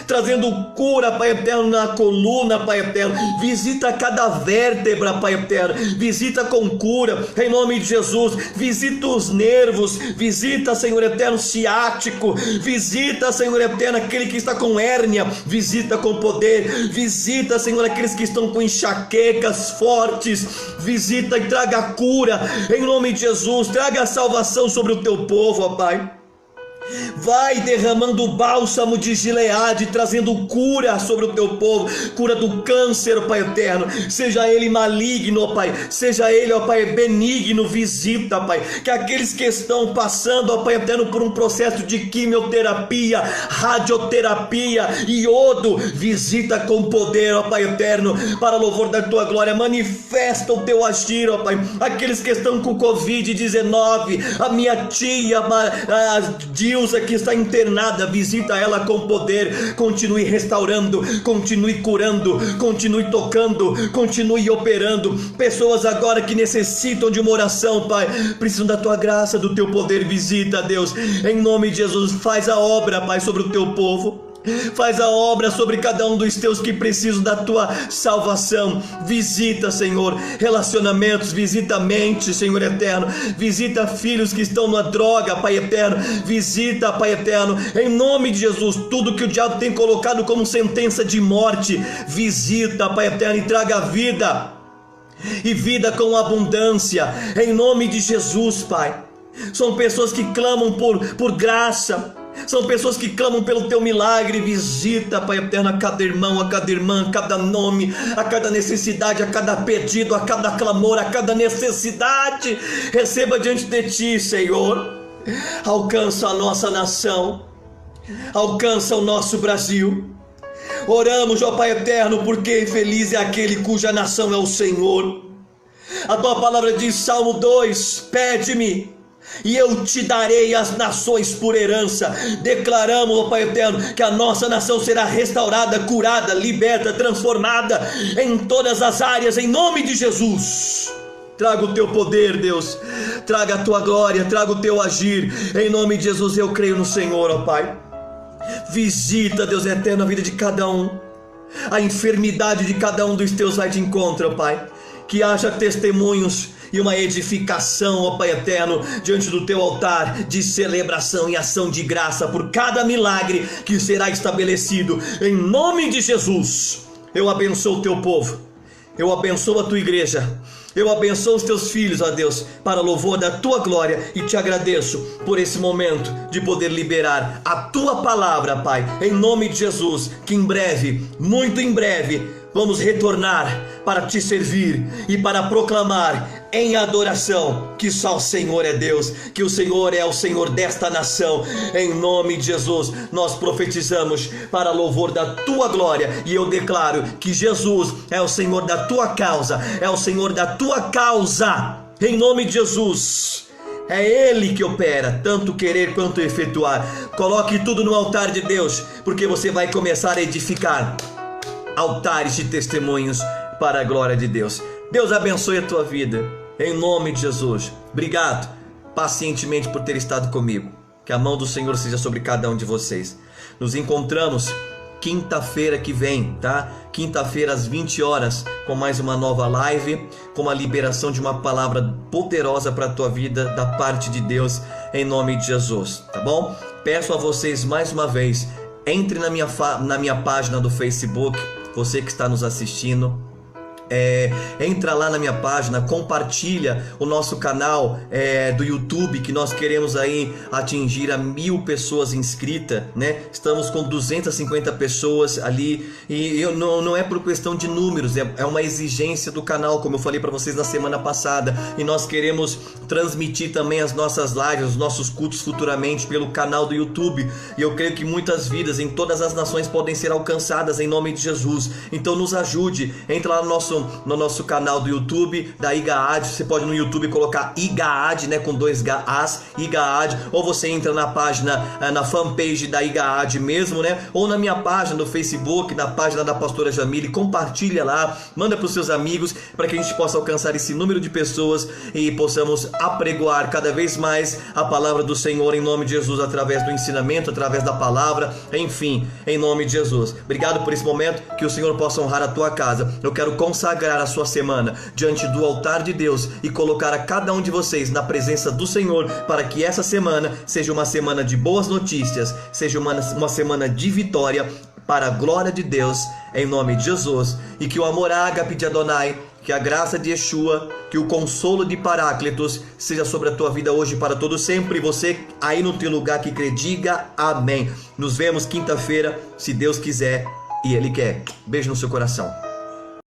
trazendo cura, Pai eterno, na coluna, Pai eterno. Visita cada vértebra, Pai eterno, visita com cura, em nome de Jesus. Visita os nervos, visita, Senhor eterno, ciático, visita, Senhor eterno, aquele que está com hérnia, visita com poder, visita, Senhor, aqueles que estão com enxaquecas fortes, visita e traga cura, em nome de Jesus. Traga a salvação sobre o teu povo, ó Pai. Vai derramando o bálsamo de Gileade, trazendo cura sobre o teu povo, cura do câncer, ó Pai eterno, seja ele maligno, ó Pai, seja ele, ó Pai, benigno. Visita, Pai, que aqueles que estão passando, ó Pai eterno, por um processo de quimioterapia, radioterapia, iodo, visita com poder, ó Pai eterno, para louvor da tua glória. Manifesta o teu agir, ó Pai. Aqueles que estão com Covid-19, a minha tia, a Dilza, que está internada, visita ela com poder. Continue restaurando, continue curando, continue tocando, continue operando. Pessoas agora que necessitam de uma oração, Pai, precisam da tua graça, do teu poder. Visita, Deus, em nome de Jesus. Faz a obra, Pai, sobre o teu povo. Faz a obra sobre cada um dos teus que precisam da tua salvação. Visita, Senhor, relacionamentos, visita a mente, Senhor eterno. Visita filhos que estão na droga, Pai eterno. Visita, Pai eterno, em nome de Jesus, tudo que o diabo tem colocado como sentença de morte. Visita, Pai eterno, e traga vida, e vida com abundância, em nome de Jesus, Pai. São pessoas que clamam por graça, são pessoas que clamam pelo teu milagre. Visita, Pai eterno, a cada irmão, a cada irmã, a cada nome, a cada necessidade, a cada pedido, a cada clamor, a cada necessidade. Receba diante de ti, Senhor. Alcança a nossa nação, alcança o nosso Brasil. Oramos, ó Pai eterno, porque feliz é aquele cuja nação é o Senhor. A tua palavra diz, Salmo 2, pede-me e eu te darei as nações por herança. Declaramos, ó Pai eterno, que a nossa nação será restaurada, curada, liberta, transformada em todas as áreas, em nome de Jesus. Traga o teu poder, Deus, traga a tua glória, traga o teu agir, em nome de Jesus. Eu creio no Senhor, ó Pai. Visita, Deus eterno, a vida de cada um, a enfermidade de cada um dos teus vai de encontro, ó Pai. Que haja testemunhos e uma edificação, ó Pai eterno, diante do teu altar de celebração e ação de graça por cada milagre que será estabelecido, em nome de Jesus. Eu abençoo o teu povo, eu abençoo a tua igreja, eu abençoo os teus filhos, ó Deus, para louvor da tua glória, e te agradeço por esse momento de poder liberar a tua palavra, Pai, em nome de Jesus. Que em breve, muito em breve, vamos retornar para te servir e para proclamar em adoração que só o Senhor é Deus, que o Senhor é o Senhor desta nação. Em nome de Jesus, nós profetizamos para louvor da tua glória, e eu declaro que Jesus é o Senhor da tua causa, é o Senhor da tua causa, em nome de Jesus. É Ele que opera, tanto querer quanto efetuar. Coloque tudo no altar de Deus, porque você vai começar a edificar altares de testemunhos para a glória de Deus. Deus abençoe a tua vida, em nome de Jesus. Obrigado pacientemente por ter estado comigo. Que a mão do Senhor seja sobre cada um de vocês. Nos encontramos quinta-feira que vem, tá? Quinta-feira às 20 horas, com mais uma nova live, com a liberação de uma palavra poderosa para a tua vida, da parte de Deus, em nome de Jesus, tá bom? Peço a vocês mais uma vez, entre na minha página do Facebook, você que está nos assistindo, entra lá na minha página, compartilha o nosso canal do YouTube, que nós queremos aí atingir a 1000 pessoas inscritas, né? Estamos com 250 pessoas ali, e não é por questão de números, é uma exigência do canal, como eu falei para vocês na semana passada, e nós queremos transmitir também as nossas lives, os nossos cultos futuramente pelo canal do YouTube, e eu creio que muitas vidas em todas as nações podem ser alcançadas em nome de Jesus. Então nos ajude, entra lá no nosso no nosso canal do YouTube da IGAAD. Você pode no YouTube colocar IGAAD, né, com 2 As, IGAAD, ou você entra na página, na fanpage da IGAAD mesmo, né, ou na minha página no Facebook, na página da pastora Jamile. Compartilha lá, manda para os seus amigos, para que a gente possa alcançar esse número de pessoas e possamos apregoar cada vez mais a palavra do Senhor em nome de Jesus, através do ensinamento, através da palavra, enfim, em nome de Jesus. Obrigado por esse momento, que o Senhor possa honrar a tua casa. Eu quero consagrar a sua semana diante do altar de Deus e colocar a cada um de vocês na presença do Senhor, para que essa semana seja uma semana de boas notícias, seja uma semana de vitória para a glória de Deus, em nome de Jesus. E que o amor ágape de Adonai, que a graça de Yeshua, que o consolo de Paráclitos seja sobre a tua vida hoje para todo sempre. E você aí no teu lugar que crê, diga amém. Nos vemos quinta-feira, se Deus quiser e Ele quer. Beijo no seu coração.